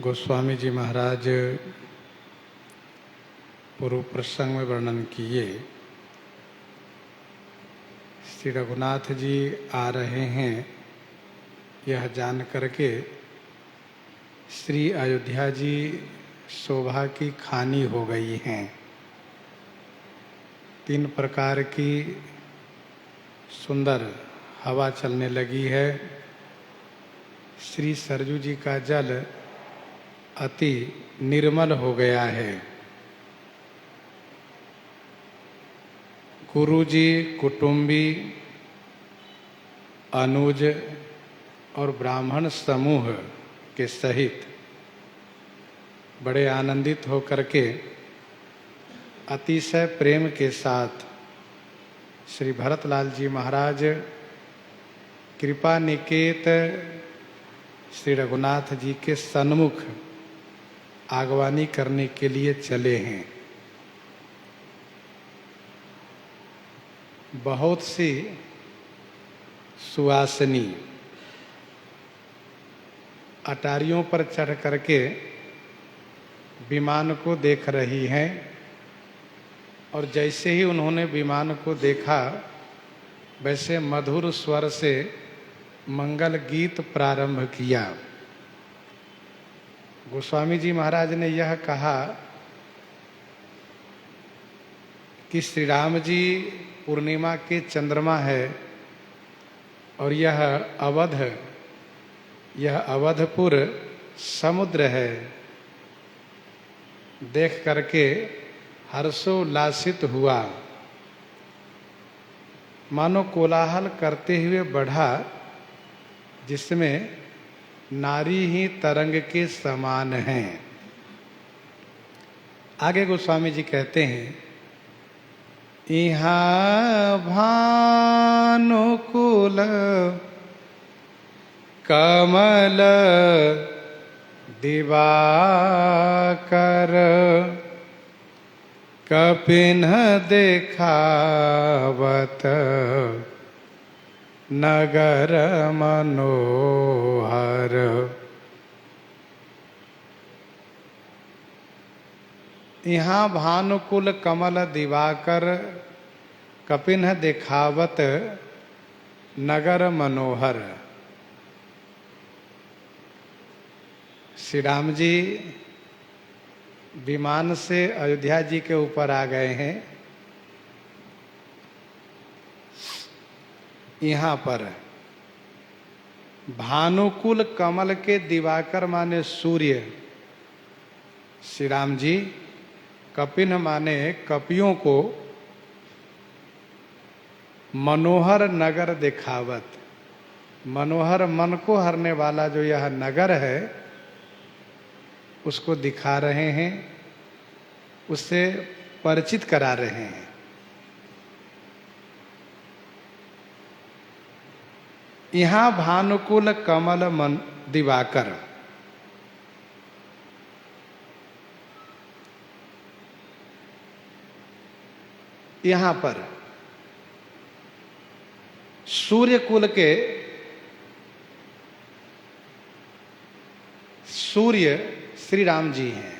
गोस्वामी जी महाराज पूर्व प्रसंग में वर्णन किए। श्री रघुनाथ जी आ रहे हैं यह जान करके श्री अयोध्या जी शोभा की खानी हो गई हैं। 3 प्रकार की सुंदर हवा चलने लगी है। श्री सरजू जी का जल अति निर्मल हो गया है। गुरुजी, कुटुंबी, अनुज और ब्राह्मण समूह के सहित बड़े आनंदित होकर के अतिशय प्रेम के साथ श्री भरतलाल जी महाराज कृपा निकेत श्री रघुनाथ जी के सन्मुख आगवानी करने के लिए चले हैं। बहुत सी सुवासिनी अटारियों पर चढ़ करके विमान को देख रही हैं और जैसे ही उन्होंने विमान को देखा वैसे मधुर स्वर से मंगल गीत प्रारंभ किया। गोस्वामी जी महाराज ने यह कहा कि श्री राम जी पूर्णिमा के चंद्रमा है और यह अवधपुर समुद्र है। देख करके हर्षोल्लासित हुआ, मानो कोलाहल करते हुए बढ़ा जिसमें नारी ही तरंग के समान हैं। आगे गोस्वामी जी कहते हैं, इहाँ भानुकुल कमल दिवाकर कपिन्ह देखावत नगर मनोहर। यहाँ भानुकुल कमल दिवाकर कपिन्ह देखावत नगर मनोहर। श्री राम जी विमान से अयोध्या जी के ऊपर आ गए हैं। यहाँ पर भानुकुल कमल के दिवाकर माने सूर्य श्री राम जी, कपिन माने कपियों को, मनोहर नगर दिखावत, मनोहर मन को हरने वाला जो यह नगर है उसको दिखा रहे हैं, उससे परिचित करा रहे हैं। यहाँ भानुकुल कमल मन दिवाकर, यहाँ पर सूर्य कुल के सूर्य श्री राम जी हैं।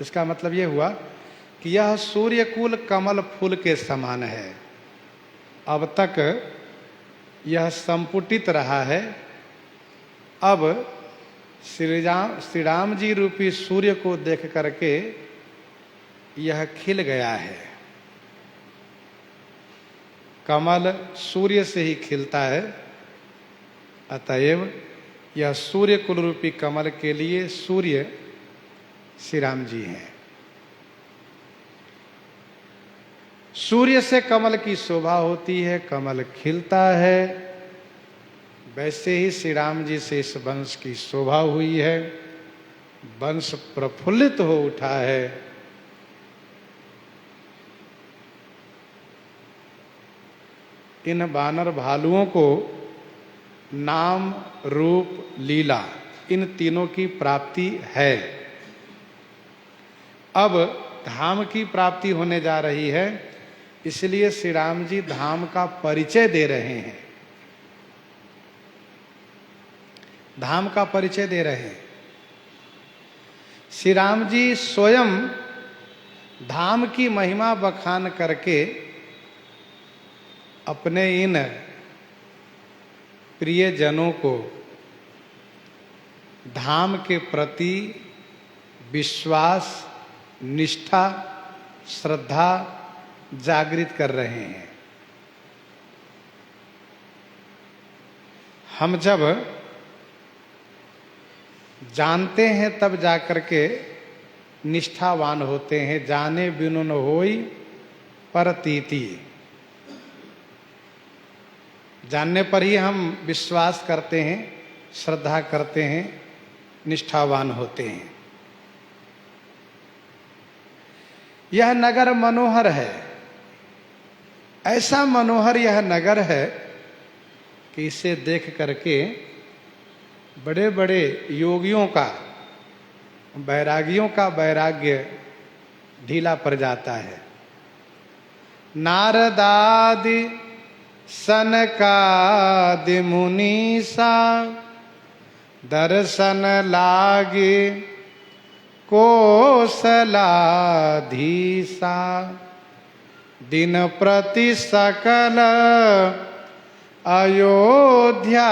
इसका मतलब यह हुआ कि यह सूर्य कुल कमल फूल के समान है। अब तक यह संपुटित रहा है, अब श्री राम जी रूपी सूर्य को देख करके यह खिल गया है। कमल सूर्य से ही खिलता है, अतएव यह सूर्य कुल रूपी कमल के लिए सूर्य श्री राम जी हैं। सूर्य से कमल की शोभा होती है, कमल खिलता है। वैसे ही श्री राम जी से इस वंश की शोभा हुई है, वंश प्रफुल्लित हो उठा है। इन बानर भालुओं को नाम, रूप, लीला इन तीनों की प्राप्ति है। अब धाम की प्राप्ति होने जा रही है, इसलिए श्री राम जी धाम का परिचय दे रहे हैं। धाम का परिचय दे रहे हैं। श्री राम जी स्वयं धाम की महिमा बखान करके अपने इन प्रियजनों को धाम के प्रति विश्वास, निष्ठा, श्रद्धा जागृत कर रहे हैं। हम जब जानते हैं तब जाकर के निष्ठावान होते हैं। जाने बिनु न होई परतीति। जानने पर ही हम विश्वास करते हैं, श्रद्धा करते हैं, निष्ठावान होते हैं। यह नगर मनोहर है। ऐसा मनोहर यह नगर है कि इसे देख करके बड़े बड़े योगियों का, बैरागियों का वैराग्य ढीला पड़ जाता है। नारदादि सनकादि मुनीसा दर्शन लागे कोसलाधीसा। दिन प्रति सकल अयोध्या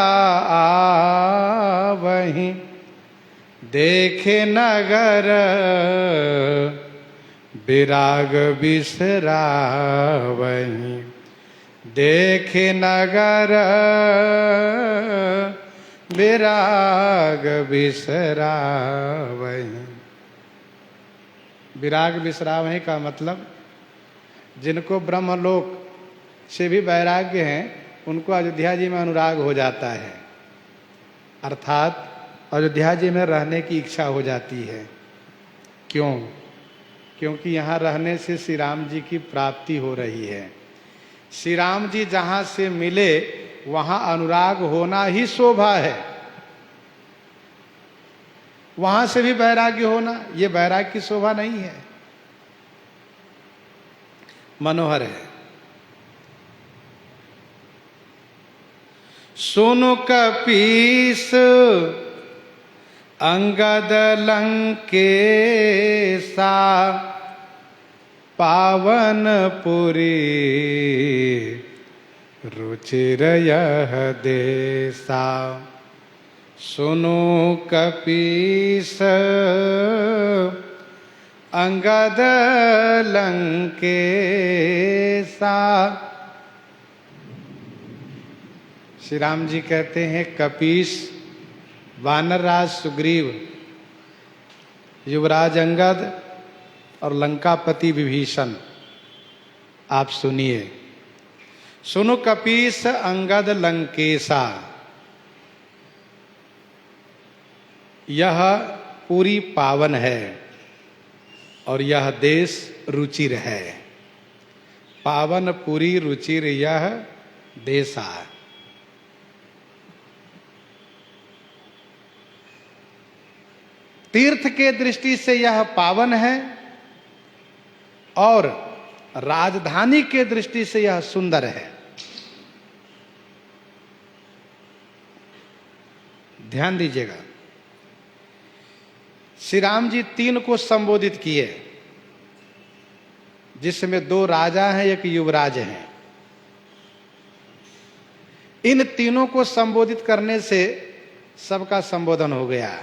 आवहीं। देखे नगर विराग बिसरावहीं। देखे नगर विराग बिसरावहीं। विराग बिसरावहीं का मतलब जिनको ब्रह्मलोक से भी वैराग्य है, उनको अयोध्या जी में अनुराग हो जाता है, अर्थात अयोध्या जी में रहने की इच्छा हो जाती है। क्यों? क्योंकि यहाँ रहने से श्री राम जी की प्राप्ति हो रही है। श्री राम जी जहाँ से मिले वहाँ अनुराग होना ही शोभा है। वहाँ से भी वैराग्य होना, ये वैराग्य की शोभा नहीं है। मनोहर है। सुनु कपीस अंगद लंकेसा। पावनपुरी रुचिर यह देसा। सुनु कपीस अंगद लंकेसा। श्री राम जी कहते हैं कपीस, वानर राज सुग्रीव, युवराज अंगद और लंकापति विभीषण, आप सुनिए। सुनो कपीस अंगद लंकेसा। यह पूरी पावन है और यह देश रुचिर है। पावन पुरी रुचिर यह देसा। तीर्थ के दृष्टि से यह पावन है और राजधानी के दृष्टि से यह सुंदर है। ध्यान दीजिएगा, श्री राम जी 3 को संबोधित किए, जिसमें 2 राजा हैं, एक युवराज हैं। इन तीनों को संबोधित करने से सबका संबोधन हो गया।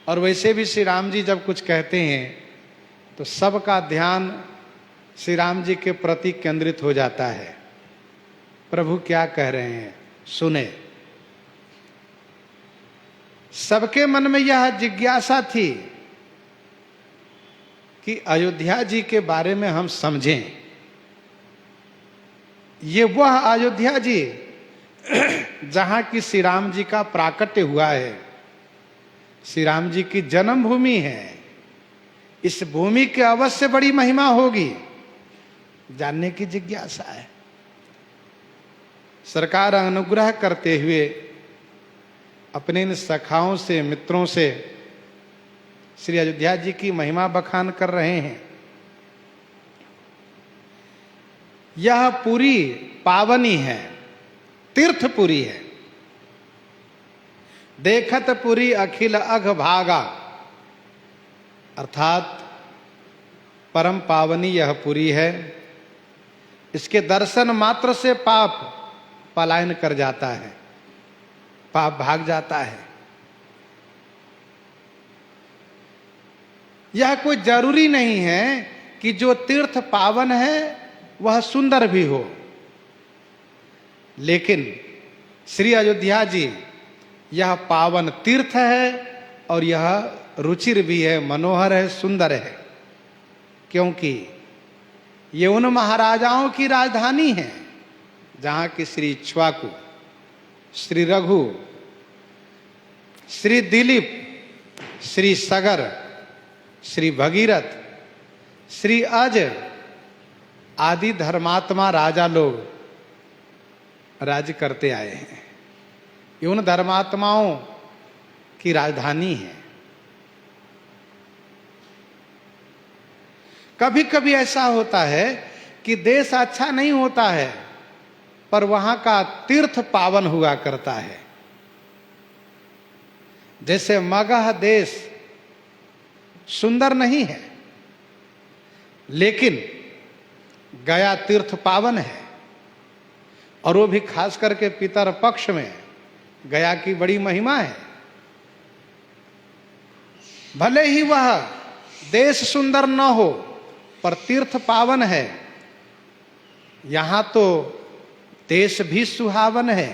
और वैसे भी श्री राम जी जब कुछ कहते हैं तो सबका ध्यान श्री राम जी के प्रति केंद्रित हो जाता है। प्रभु क्या कह रहे हैं, सुने। सबके मन में यह जिज्ञासा थी कि अयोध्या जी के बारे में हम समझें। ये वह अयोध्या जी जहां की श्री राम जी का प्राकट्य हुआ है, श्री राम जी की जन्मभूमि है। इस भूमि की अवश्य बड़ी महिमा होगी, जानने की जिज्ञासा है। सरकार अनुग्रह करते हुए अपने इन सखाओं से, मित्रों से श्री अयोध्या जी की महिमा बखान कर रहे हैं। यह पुरी पावनी है, तीर्थपुरी है। देखत पुरी अखिल अघ भागा। अर्थात परम पावनी यह पुरी है। इसके दर्शन मात्र से पाप पलायन कर जाता है, पाप भाग जाता है। यह कोई जरूरी नहीं है कि जो तीर्थ पावन है वह सुंदर भी हो, लेकिन श्री अयोध्या जी यह पावन तीर्थ है और यह रुचिर भी है, मनोहर है, सुंदर है, क्योंकि ये उन महाराजाओं की राजधानी है जहां की श्री इक्ष्वाकु, श्री रघु, श्री दिलीप, श्री सगर, श्री भगीरथ, श्री अज आदि धर्मात्मा राजा लोग राज्य करते आए हैं। ये उन धर्मात्माओं की राजधानी है। कभी कभी ऐसा होता है कि देश अच्छा नहीं होता है पर वहां का तीर्थ पावन हुआ करता है। जैसे मगध देश सुंदर नहीं है लेकिन गया तीर्थ पावन है, और वो भी खास करके पितर पक्ष में गया की बड़ी महिमा है। भले ही वह देश सुंदर न हो पर तीर्थ पावन है। यहां तो देश भी सुहावन है,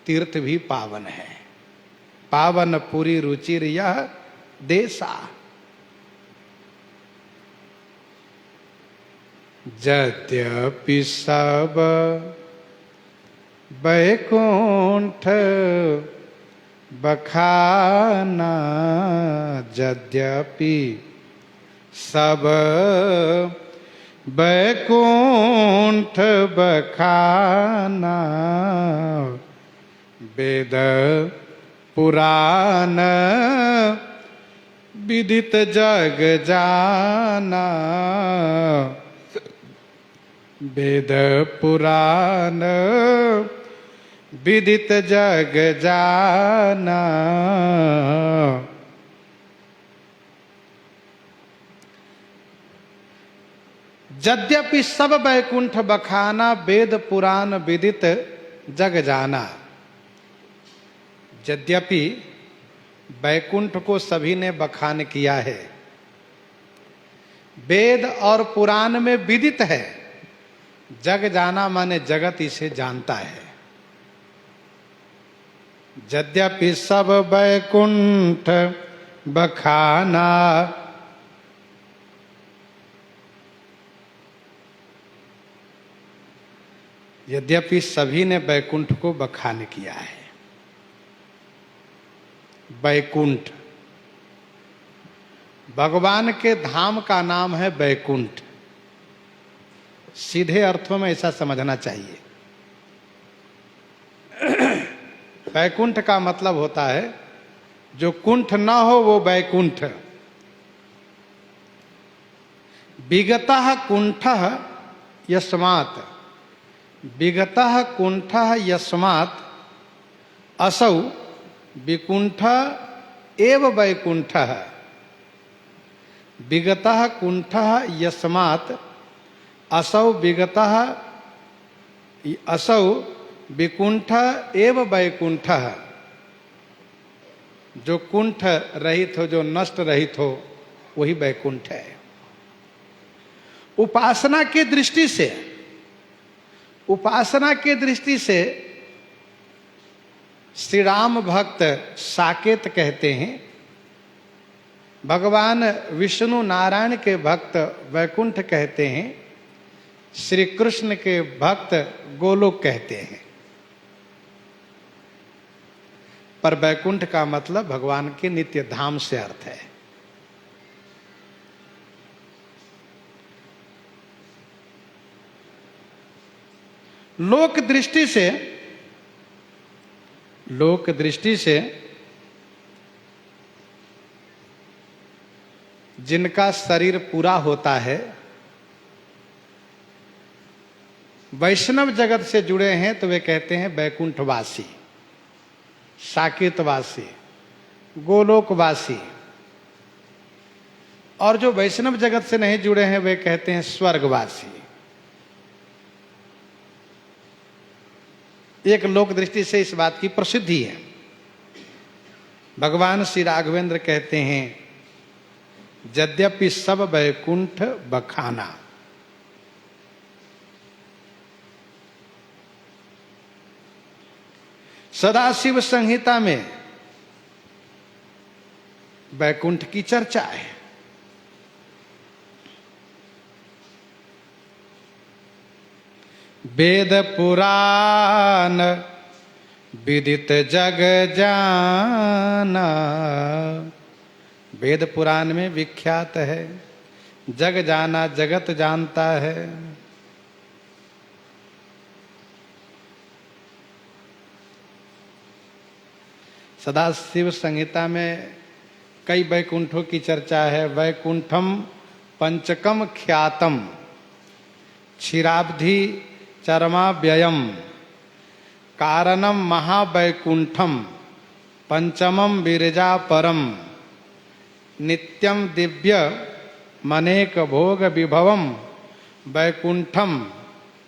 तीर्थ भी पावन है। पावन पुरी रुचिर यह देशा। यद्यपि सब बैकुंठ बखाना, यद्यपि सब बैकुंठ बखाना, वेद पुराण विदित जग जाना, वेद पुराण विदित जग जाना। यद्यपि सब बैकुंठ बखाना, वेद पुराण विदित जग जाना। यद्यपि बैकुंठ को सभी ने बखान किया है, वेद और पुराण में विदित है, जग जाना माने जगत इसे जानता है। यद्यपि सब बैकुंठ बखाना, यद्यपि सभी ने बैकुंठ को बखान किया है। बैकुंठ भगवान के धाम का नाम है बैकुंठ। सीधे अर्थों में ऐसा समझना चाहिए। बैकुंठ का मतलब होता है जो कुंठ न हो वो बैकुंठ। विगतः कुंठः यस्मात्, विगतः कुंठः यस्मात् असौ विकुंठ एव बैकुंठः। विगतः कुंठः यस्मात् असौ विगतः असौ विकुंठ एव बैकुंठः। जो कुंठ रहित हो, जो नष्ट रहित हो, वही बैकुंठ है। उपासना की दृष्टि से, उपासना की दृष्टि से श्री राम भक्त साकेत कहते हैं, भगवान विष्णु नारायण के भक्त वैकुंठ कहते हैं, श्री कृष्ण के भक्त गोलोक कहते हैं। पर वैकुंठ का मतलब भगवान के नित्य धाम से अर्थ है। लोक दृष्टि से जिनका शरीर पूरा होता है, वैष्णव जगत से जुड़े हैं, तो वे कहते हैं बैकुंठवासी, साकेतवासी, गोलोकवासी। और जो वैष्णव जगत से नहीं जुड़े हैं वे कहते हैं स्वर्गवासी। एक लोक दृष्टि से इस बात की प्रसिद्धि है। भगवान श्री राघवेंद्र कहते हैं यद्यपि सब वैकुंठ बखाना। सदाशिव संहिता में वैकुंठ की चर्चा है। वेद पुराण विदित जग जाना। वेद पुराण में विख्यात है, जग जाना, जगत जानता है। सदाशिव संहिता में कई वैकुंठों की चर्चा है। वैकुंठम पंचकम ख्यातम क्षीराब्धि चरमा व्ययम कारणम महावैकुंठम पंचमम विरजा परम नित्यम दिव्य मनेक भोग विभवम वैकुंठम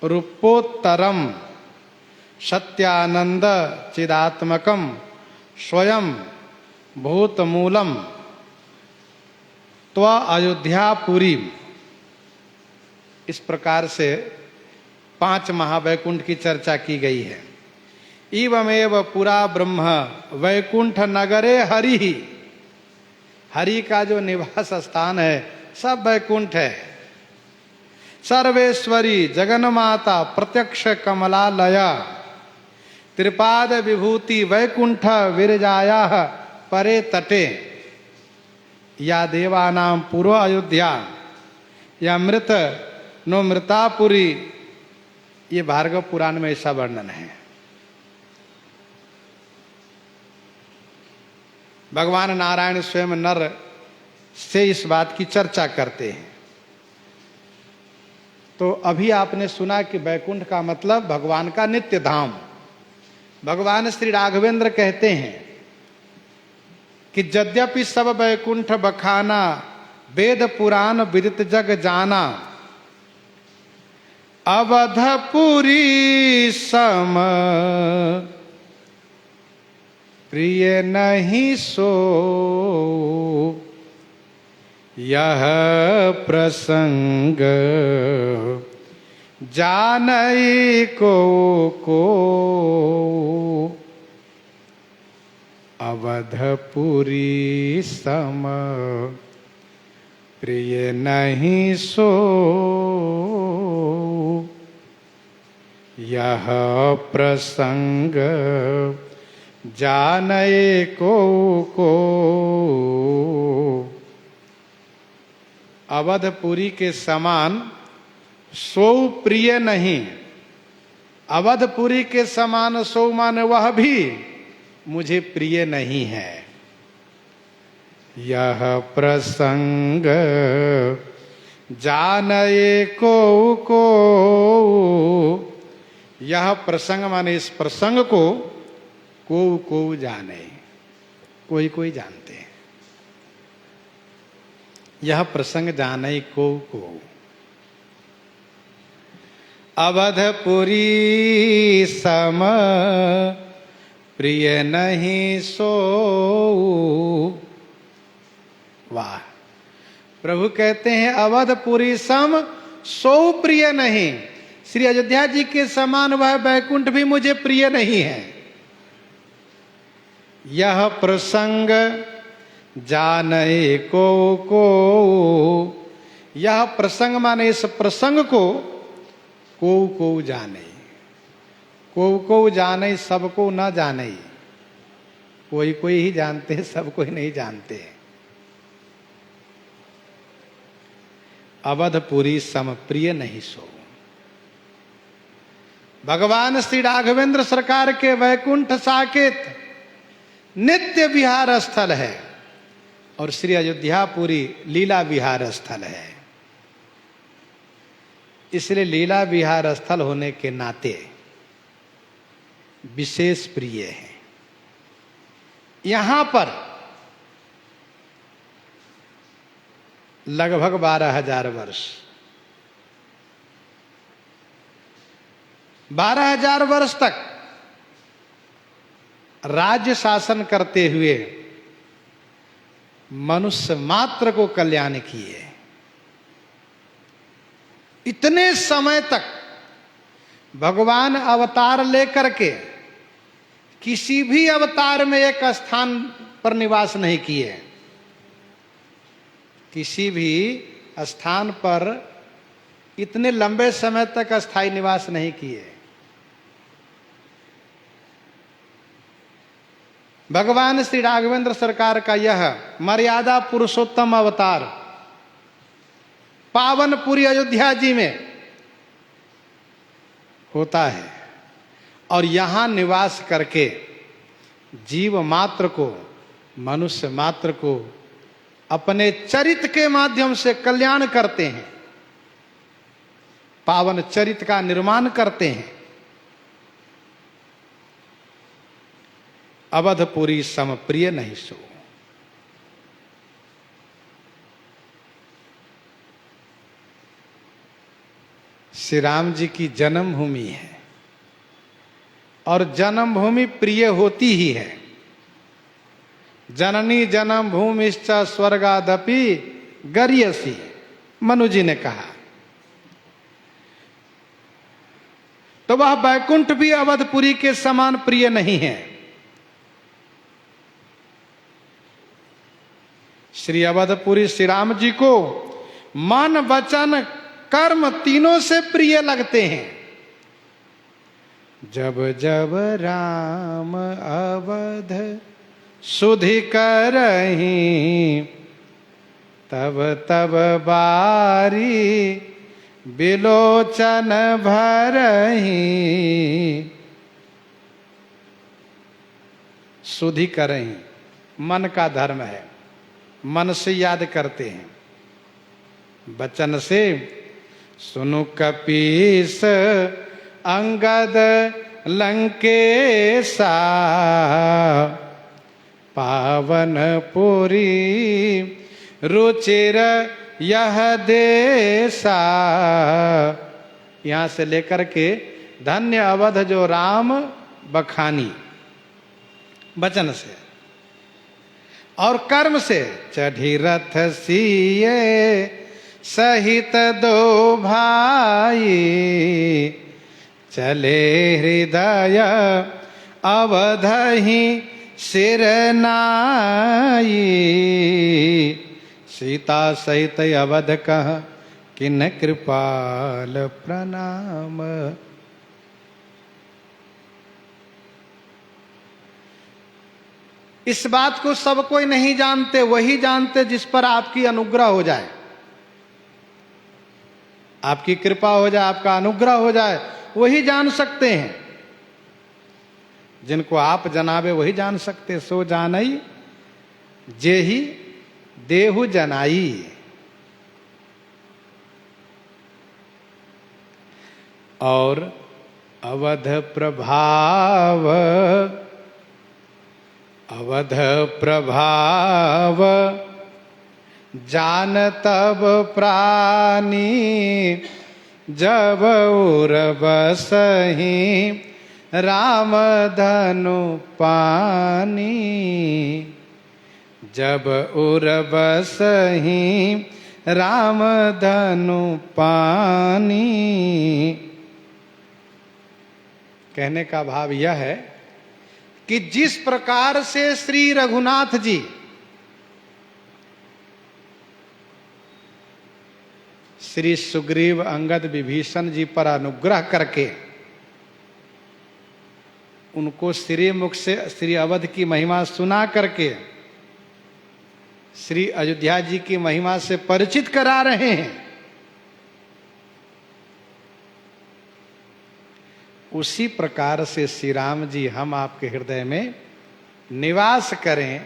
रूपोत्तरम सत्यानंद चिदात्मकम स्वयं भूतमूलम त्व अयोध्यापुरी। इस प्रकार से 5 महावैकुंठ की चर्चा की गई है। इवमेव पुरा ब्रह्म वैकुंठ नगरे हरि। हरि का जो निवास स्थान है सब वैकुंठ है। सर्वेश्वरी जगन्माता प्रत्यक्ष कमलालया त्रिपाद विभूति वैकुंठ विरजाया परे तटे या देवानां पूर्व अयोध्या या मृत नो मृतापुरी। ये भार्गव पुराण में ऐसा वर्णन है। भगवान नारायण स्वयं नर से इस बात की चर्चा करते हैं। तो अभी आपने सुना कि वैकुंठ का मतलब भगवान का नित्य धाम। भगवान श्री राघवेंद्र कहते हैं कि यद्यपि सब वैकुंठ बखाना वेद पुराण विदित जग जाना अवधपुरी सम प्रिय नहीं सो यह प्रसंग जानई को अवधपुरी सम प्रिय नहीं सो यह प्रसंग जानए को। अवधपुरी के समान सो प्रिय नहीं। अवधपुरी के समान सो मान वह भी मुझे प्रिय नहीं है। यह प्रसंग जानए को। यह प्रसंग माने इस प्रसंग को जाने। कोई कोई जानते हैं। यह प्रसंग जाने को। अवधपुरी सम प्रिय नहीं सो। वाह! प्रभु कहते हैं अवधपुरी सम सो प्रिय नहीं। श्री अयोध्या जी के समान वह वैकुंठ भी मुझे प्रिय नहीं है। यह प्रसंग जाने को। यह प्रसंग माने इस प्रसंग को जाने। को जाने, सबको न जाने। कोई कोई ही जानते हैं, सब कोई नहीं जानते। अवधपुरी सम प्रिय नहीं सो। भगवान श्री राघवेंद्र सरकार के वैकुंठ साकेत नित्य विहार स्थल है और श्री अयोध्यापुरी लीला विहार स्थल है। इसलिए लीला विहार स्थल होने के नाते विशेष प्रिय है। यहां पर लगभग 12,000 वर्ष। 12,000 वर्ष तक राज्य शासन करते हुए मनुष्य मात्र को कल्याण किए। इतने समय तक भगवान अवतार लेकर के किसी भी अवतार में एक स्थान पर निवास नहीं किए। किसी भी स्थान पर इतने लंबे समय तक अस्थायी निवास नहीं किए। भगवान श्री राघवेंद्र सरकार का यह मर्यादा पुरुषोत्तम अवतार पावनपुरी अयोध्या जी में होता है और यहां निवास करके जीव मात्र को, मनुष्य मात्र को अपने चरित्र के माध्यम से कल्याण करते हैं, पावन चरित्र का निर्माण करते हैं। अवधपुरी सम प्रिय नहीं सो। श्री राम जी की जन्मभूमि है और जन्मभूमि प्रिय होती ही है। जननी जन्मभूमिश्च स्वर्गादपि गरीयसी, मनु जी ने कहा। तो वह बैकुंठ भी अवधपुरी के समान प्रिय नहीं है। श्री अवधपुरी श्री राम जी को मन वचन कर्म तीनों से प्रिय लगते हैं। जब जब राम अवध सुधि करहीं, तब तब बारी बिलोचन भरहीं। सुधि करहीं मन का धर्म है, मन से याद करते हैं, वचन से सुनु कपीस अंगद लंकेशा, पावनपुरी रुचिर यह देशा। यहां से लेकर के धन्य अवध जो राम बखानी, वचन से और कर्म से। चढ़ी रथ सिए सहित दो भाई, चले हृदय अवधहि सिर नाई। सीता सहित अवध कह किन कृपाल प्रणाम। इस बात को सब कोई नहीं जानते, वही जानते जिस पर आपकी अनुग्रह हो जाए, आपकी कृपा हो जाए, आपका अनुग्रह हो जाए, वही जान सकते हैं। जिनको आप जनावे वही जान सकते। सो जानई जेहि देहु जनाई। और अवध प्रभाव, अवध प्रभाव जान तब प्राणी, जब उर बसहीं राम धनु पानी। जब उर बसहीं राम धनु पानी। कहने का भाव यह है कि जिस प्रकार से श्री रघुनाथ जी श्री सुग्रीव अंगद विभीषण जी पर अनुग्रह करके उनको श्री मुख से श्री अवध की महिमा सुना करके श्री अयोध्या जी की महिमा से परिचित करा रहे हैं, उसी प्रकार से श्री राम जी हम आपके हृदय में निवास करें,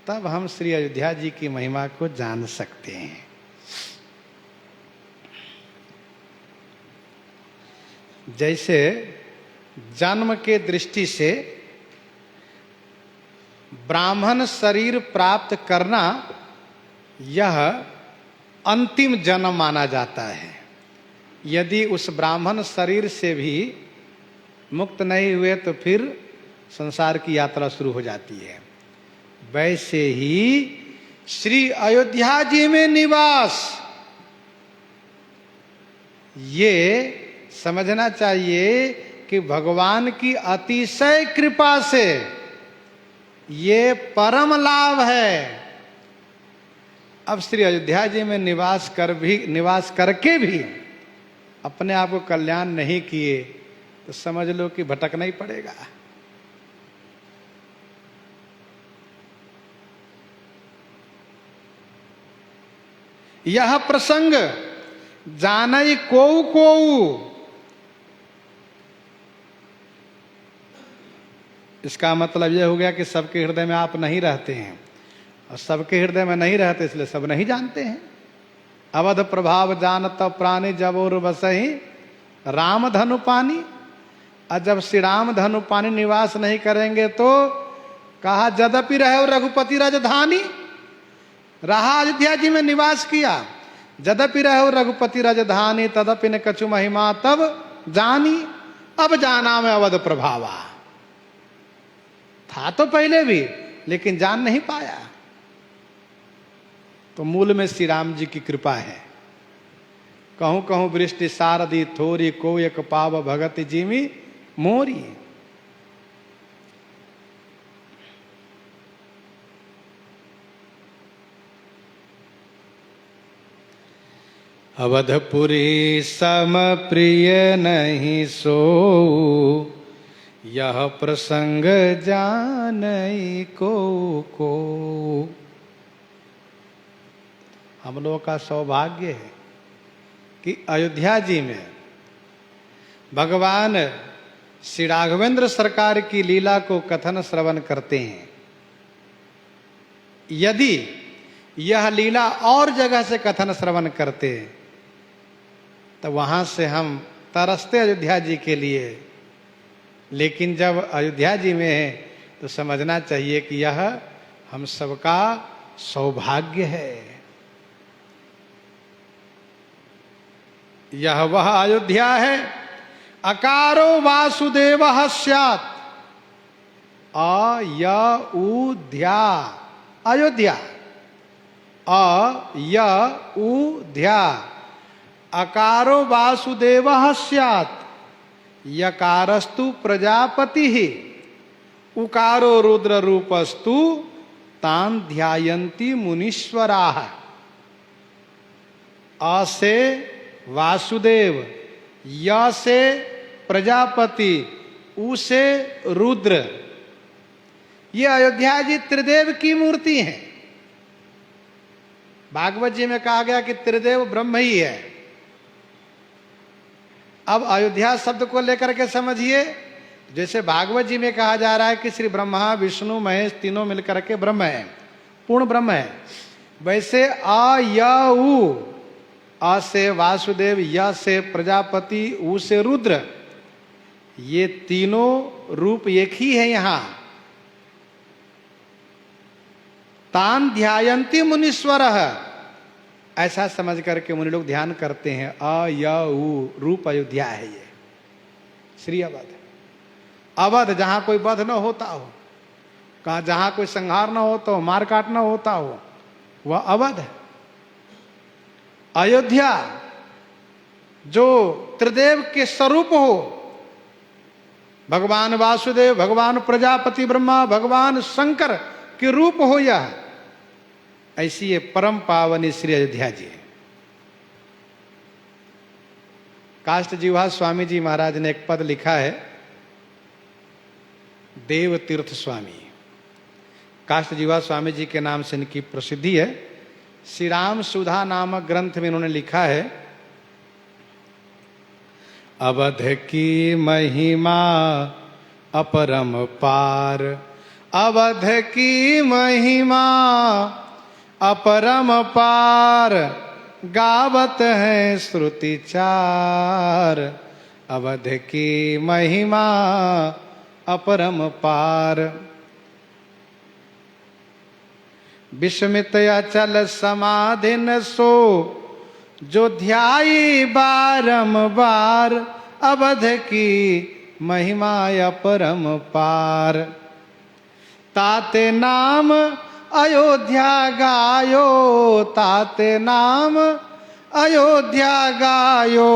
तब हम श्री अयोध्या जी की महिमा को जान सकते हैं। जैसे जन्म के दृष्टि से ब्राह्मण शरीर प्राप्त करना यह अंतिम जन्म माना जाता है। यदि उस ब्राह्मण शरीर से भी मुक्त नहीं हुए तो फिर संसार की यात्रा शुरू हो जाती है। वैसे ही श्री अयोध्या जी में निवास, ये समझना चाहिए कि भगवान की अतिशय कृपा से ये परम लाभ है। अब श्री अयोध्या जी में निवास करके भी अपने आप को कल्याण नहीं किए तो समझ लो कि भटकना ही पड़ेगा। यह प्रसंग जानई कोऊ कोऊ, इसका मतलब यह हो गया कि सबके हृदय में आप नहीं रहते हैं, और सबके हृदय में नहीं रहते इसलिए सब नहीं जानते हैं। अवध प्रभाव जानत प्राणी जब और बसही राम धनु पानी। और जब श्री राम धनु पानी निवास नहीं करेंगे तो कहा यद्यपि रहे रघुपति राजधानी, रहा अयोध्या जी में निवास किया। यद्यपि रहे रघुपति राजधानी तदपि न कछु महिमा तब जानी। अब जाना में अवध प्रभावा, था तो पहले भी लेकिन जान नहीं पाया। तो मूल में श्री राम जी की कृपा है। कहूं कहूं वृष्टि सारदी थोरी, को एक पाव भगत जीमी मोरी। अवधपुरी सम प्रिय नहीं सो, यह प्रसंग जानई को। हम लोगों का सौभाग्य है कि अयोध्या जी में भगवान श्री राघवेंद्र सरकार की लीला को कथन श्रवण करते हैं। यदि यह लीला और जगह से कथन श्रवण करते तो वहां से हम तरसते अयोध्या जी के लिए, लेकिन जब अयोध्या जी में है तो समझना चाहिए कि यह हम सबका सौभाग्य है। यह वह अयोध्या है अकारो वासुदेव स्यात् अयोध्या। अयोध्या अयोध्या अकारो वासुदेव स्यात् यकारस्तु प्रजापति उकारो रुद्र रूपस्तु तान ध्यायन्ति मुनीश्वराः। अ से वासुदेव, य से प्रजापति, उ से रुद्र, ये अयोध्या जी त्रिदेव की मूर्ति है। भागवत जी में कहा गया कि त्रिदेव ब्रह्म ही है। अब अयोध्या शब्द को लेकर के समझिए, जैसे भागवत जी में कहा जा रहा है कि श्री ब्रह्मा विष्णु महेश तीनों मिलकर के ब्रह्म है, पूर्ण ब्रह्म है, वैसे अ य उ, अ से वासुदेव, य से प्रजापति, उ से रुद्र, ये तीनों रूप एक ही है। यहां तान ध्यायन्ति मुनीश्वर, ऐसा समझ करके मुनि लोग ध्यान करते हैं। अ य उ रूप अयोध्या है ये श्री अवध। अवध जहां कोई वध न होता हो, कहा जहां कोई संहार न होता हो, मार काट न होता हो, वह अवध है। अयोध्या जो त्रिदेव के स्वरूप हो, भगवान वासुदेव, भगवान प्रजापति ब्रह्मा, भगवान शंकर के रूप हो, यह ऐसी ये परम पावनी श्री अयोध्या जी। काष्ट जीवा स्वामी जी महाराज ने एक पद लिखा है, देव तीर्थ स्वामी। काष्ट जीवा स्वामी जी के नाम से इनकी प्रसिद्धि है। श्री राम सुधा नामक ग्रंथ में इन्होंने लिखा है, अवध की महिमा अपरम पार, अवध की महिमा अपरम पार, गावत है श्रुति चार, अवध की महिमा अपरम पार। विस्मित अचल समाधिन सो, जो ध्याई बारंबार अवध की महिमा अपरम पार। ताते नाम अयोध्या गायो, ताते नाम अयोध्या गायो,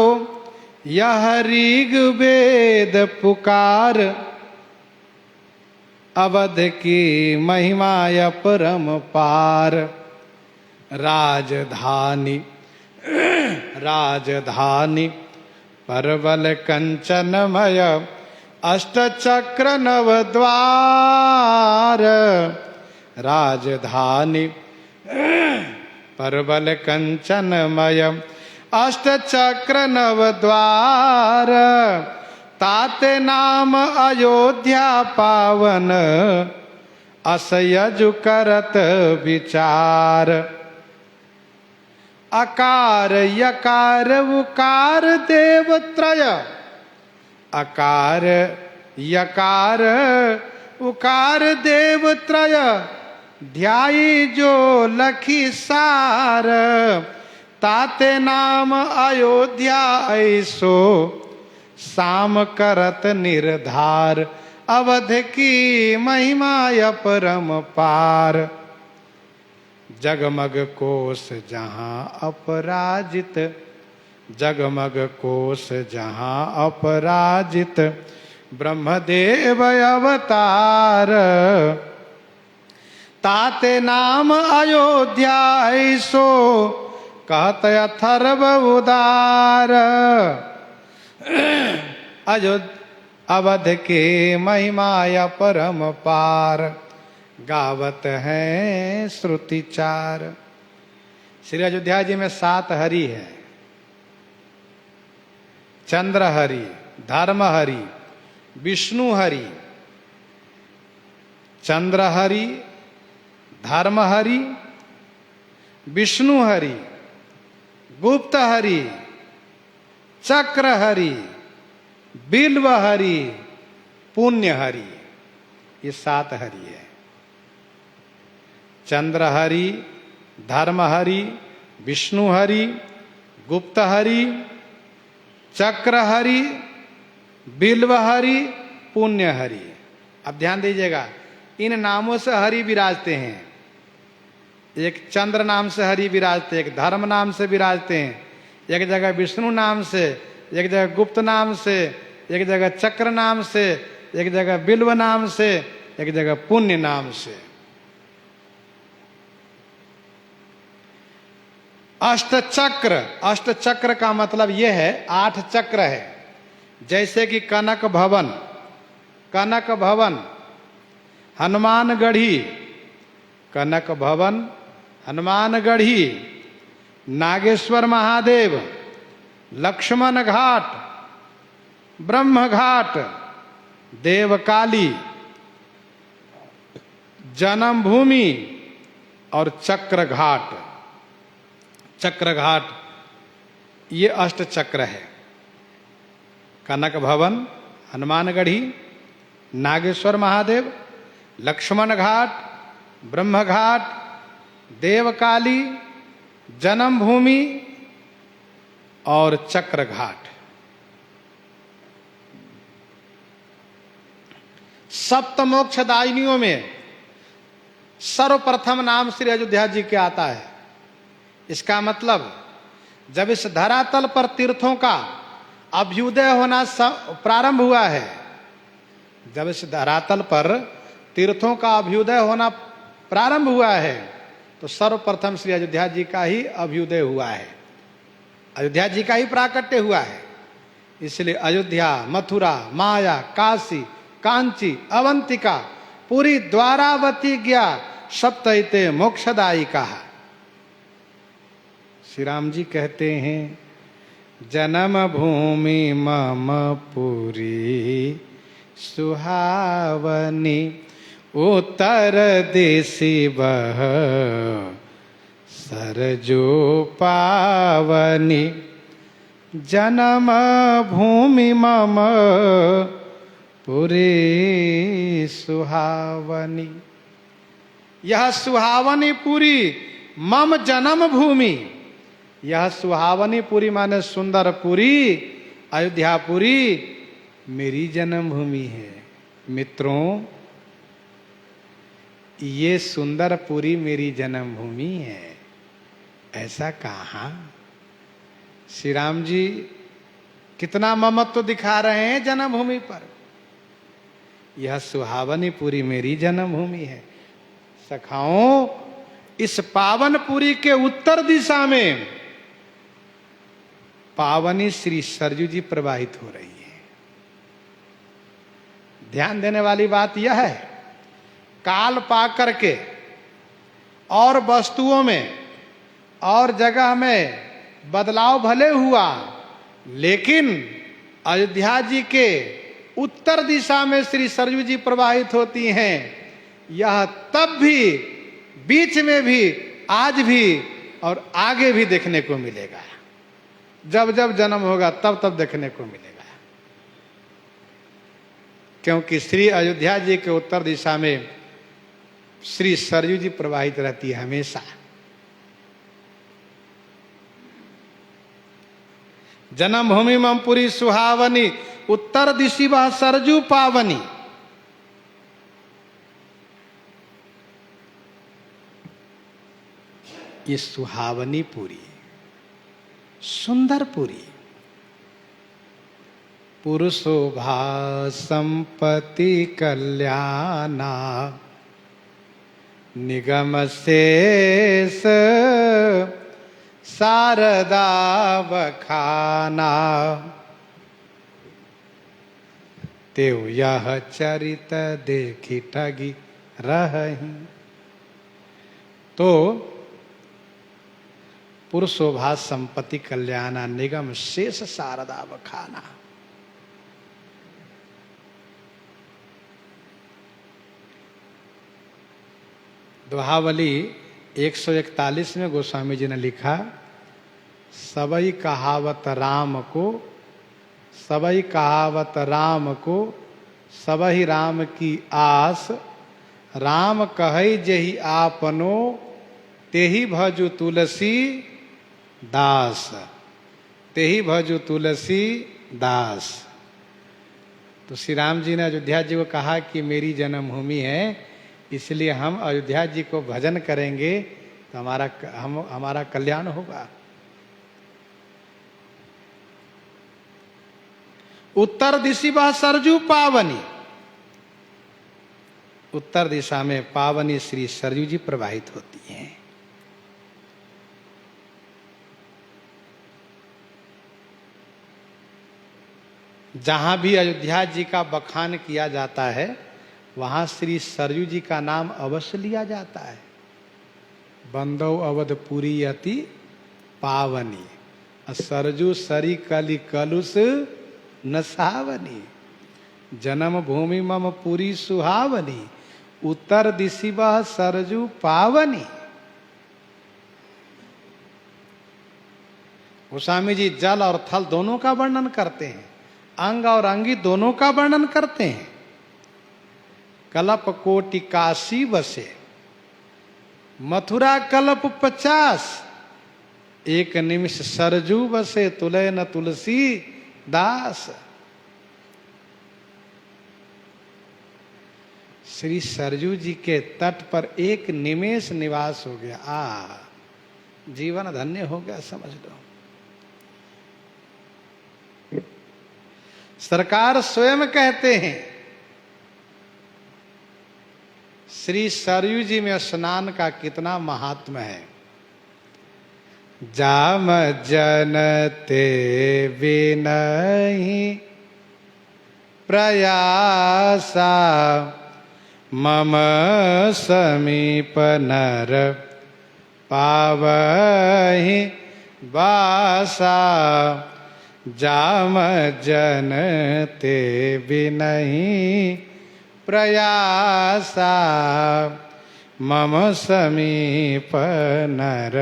यह ऋग्वेद पुकार, अवध की महिमा अपरम पार। राजधानी राजधानी परवल कंचनमय, अष्टचक्र नवद्वार। राजधानी परवल कंचनमय, अष्टचक्र नवद्वार। ताते नाम अयोध्या पावन, असयजु करत विचार। अकार यकार उकार देवत्रय, अकार यकार उकार देवत्रय, ध्याई जो लखी सार। ताते नाम अयोध्या ऐसो, साम करत निर्धार। अवध की महिमा अपरम पार। जगमग कोश जहाँ अपराजित, जगमग कोश जहाँ अपराजित, ब्रह्मदेव अवतार। ताते नाम अयोध्या ऐसो, कहत अथर्व उदार। अवध के महिमा अपरम पार, गावत हैं श्रुति चार। श्री अयोध्या जी में 7 हरि है। चंद्र हरि, धर्म हरि, विष्णु हरि, चंद्र हरि, धर्म हरि, विष्णु हरि, गुप्त हरि, चक्र हरि, बिल्व हरि, पुण्य हरि। ये 7 हरि है। चंद्र हरि, धर्म हरि, विष्णु हरि, गुप्त हरि, चक्र हरि, बिल्व हरि, पुण्य हरि। अब ध्यान दीजिएगा, इन नामों से हरि विराजते हैं। एक चंद्र नाम से हरि विराजते, एक धर्म नाम से विराजते हैं, एक जगह विष्णु नाम से, एक जगह गुप्त नाम से, एक जगह चक्र नाम से, एक जगह बिल्व नाम से, एक जगह पुण्य नाम से। अष्टचक्र, अष्टचक्र का मतलब यह है 8 चक्र है। जैसे कि कनक भवन, कनक भवन, हनुमानगढ़ी, कनक भवन, हनुमानगढ़ी, नागेश्वर महादेव, लक्ष्मण घाट, ब्रह्म घाट, देवकाली, जन्मभूमि और चक्र घाट। चक्र घाट ये अष्ट चक्र है। कनक भवन, हनुमानगढ़ी, नागेश्वर महादेव, लक्ष्मण घाट, ब्रह्म घाट, देवकाली, जन्मभूमि और चक्र घाट। सप्त मोक्षदायिनियों में सर्वप्रथम नाम श्री अयोध्या जी के आता है। इसका मतलब जब इस धरातल पर तीर्थों का अभ्युदय होना प्रारंभ हुआ है, जब इस धरातल पर तीर्थों का अभ्युदय होना प्रारंभ हुआ है, तो सर्वप्रथम श्री अयोध्या जी का ही अभ्युदय हुआ है, अयोध्या जी का ही प्राकट्य हुआ है। इसलिए अयोध्या, मथुरा, माया, काशी, कांची, अवंतिका, पूरी द्वारावती गया, सप्तैते मोक्षदायी कहा। श्री राम जी कहते हैं, जन्म भूमि मम पुरी सुहावनी, उत्तर देशी बह सरजो पावनी। जन्म भूमि मम पुरी सुहावनी। यह सुहावनी पुरी मम जन्म भूमि। यह सुहावनी पुरी माने सुंदर पुरी, अयोध्यापुरी मेरी जन्मभूमि है। मित्रों, ये सुंदरपुरी मेरी जन्मभूमि है, ऐसा कहा। श्री राम जी कितना ममत्व दिखा रहे हैं जन्मभूमि पर। यह सुहावनीपुरी मेरी जन्मभूमि है। सखाओं, इस पावनपुरी के उत्तर दिशा में पावनी श्री सरयू जी प्रवाहित हो रही है। ध्यान देने वाली बात यह है, काल पा करके और वस्तुओं में और जगह में बदलाव भले हुआ, लेकिन अयोध्या जी के उत्तर दिशा में श्री सरयू जी प्रवाहित होती हैं। यह तब भी, बीच में भी, आज भी और आगे भी देखने को मिलेगा। जब जब जन्म होगा तब तब देखने को मिलेगा, क्योंकि श्री अयोध्या जी के उत्तर दिशा में श्री सरयू जी प्रवाहित रहती है हमेशा। जन्मभूमि ममपुरी सुहावनी, उत्तर दिशि वह सरजू पावनी। ये सुहावनी पुरी, सुंदरपुरी, पुरुषोभा संपत्ति कल्याणा, निगम शेष शारदा बखाना। तेव यह चरित देखी ठगी रही। तो पुरुषोभा संपत्ति कल्याणा, निगम शेष शारदा बखाना। दोहावली 141 में गोस्वामी जी ने लिखा, सबई कहावत राम को, सबई कहावत राम को, सबही राम की आस। राम कहई जेहि आपनो, तेहि भजु तुलसी दास। तेहि भजु तुलसी दास। तो श्री राम जी ने अयोध्या जी को कहा कि मेरी जन्मभूमि है, इसलिए हम अयोध्या जी को भजन करेंगे तो हमारा कल्याण होगा। उत्तर दिशि वह सरजू पावनी, उत्तर दिशा में पावनी श्री सरयू जी प्रवाहित होती हैं। जहां भी अयोध्या जी का बखान किया जाता है, वहां श्री सरयू जी का नाम अवश्य लिया जाता है। बंदौ अवधपुरी अति पावनी, सरजू सरी कलि कलुष नसावनी। जन्म भूमि मम पुरी सुहावनी, उत्तर दिशि वह सरजू पावनी। गोस्वामी जी जल और थल दोनों का वर्णन करते हैं, अंग और अंगी दोनों का वर्णन करते हैं। कलप कोटि काशी बसे, मथुरा कलप 50, एक निमिष सरजू बसे, तुलय न तुलसी दास। श्री सरजू जी के तट पर एक निमेष निवास हो गया, जीवन धन्य हो गया, समझ लो। सरकार स्वयं कहते हैं, श्री सरयू जी में स्नान का कितना महात्म है। जाम जनते विनहि प्रयासा, मम समीप नर पावहि वासा। जाम जनते विनहि प्रयासा, मम समीप नर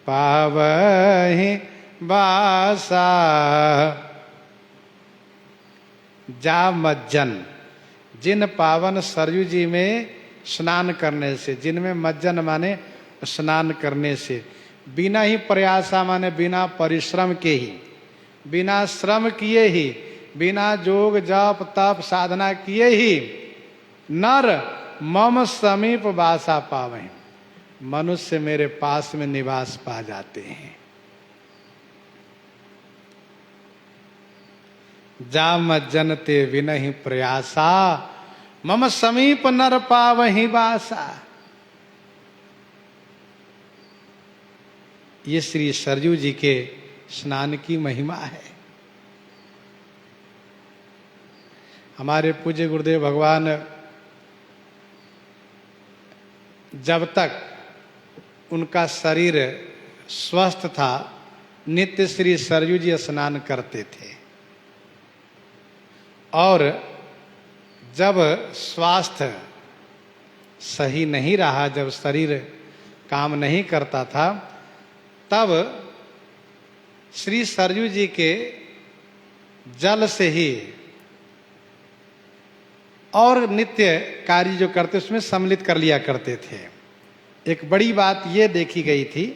पावहि वासा। जा मज्जन, जिन पावन सरयू जी में स्नान करने से, जिनमें मज्जन माने स्नान करने से, बिना ही प्रयासा माने बिना परिश्रम के ही, बिना श्रम किए ही, बिना योग जप तप साधना किए ही नर मम समीप वासा पावहीं, मनुष्य मेरे पास में निवास पा जाते हैं। जा मज्जनते विनहि प्रयासा, मम समीप नर पावहीं वासा। ये श्री सरयू जी के स्नान की महिमा है। हमारे पूज्य गुरुदेव भगवान जब तक उनका शरीर स्वस्थ था, नित्य श्री सरयू जी स्नान करते थे, और जब स्वास्थ्य सही नहीं रहा, जब शरीर काम नहीं करता था, तब श्री सरयू जी के जल से ही और नित्य कार्य जो करते उसमें सम्मिलित कर लिया करते थे। एक बड़ी बात ये देखी गई थी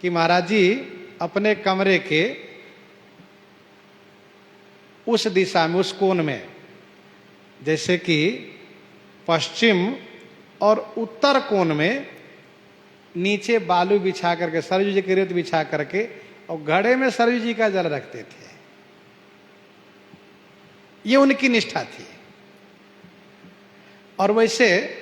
कि महाराज जी अपने कमरे के उस दिशा में, उस कोण में, जैसे कि पश्चिम और उत्तर कोण में नीचे बालू बिछा करके, सरयू जी की रेत बिछा करके, और घड़े में सरयू जी का जल रखते थे। ये उनकी निष्ठा थी। और वैसे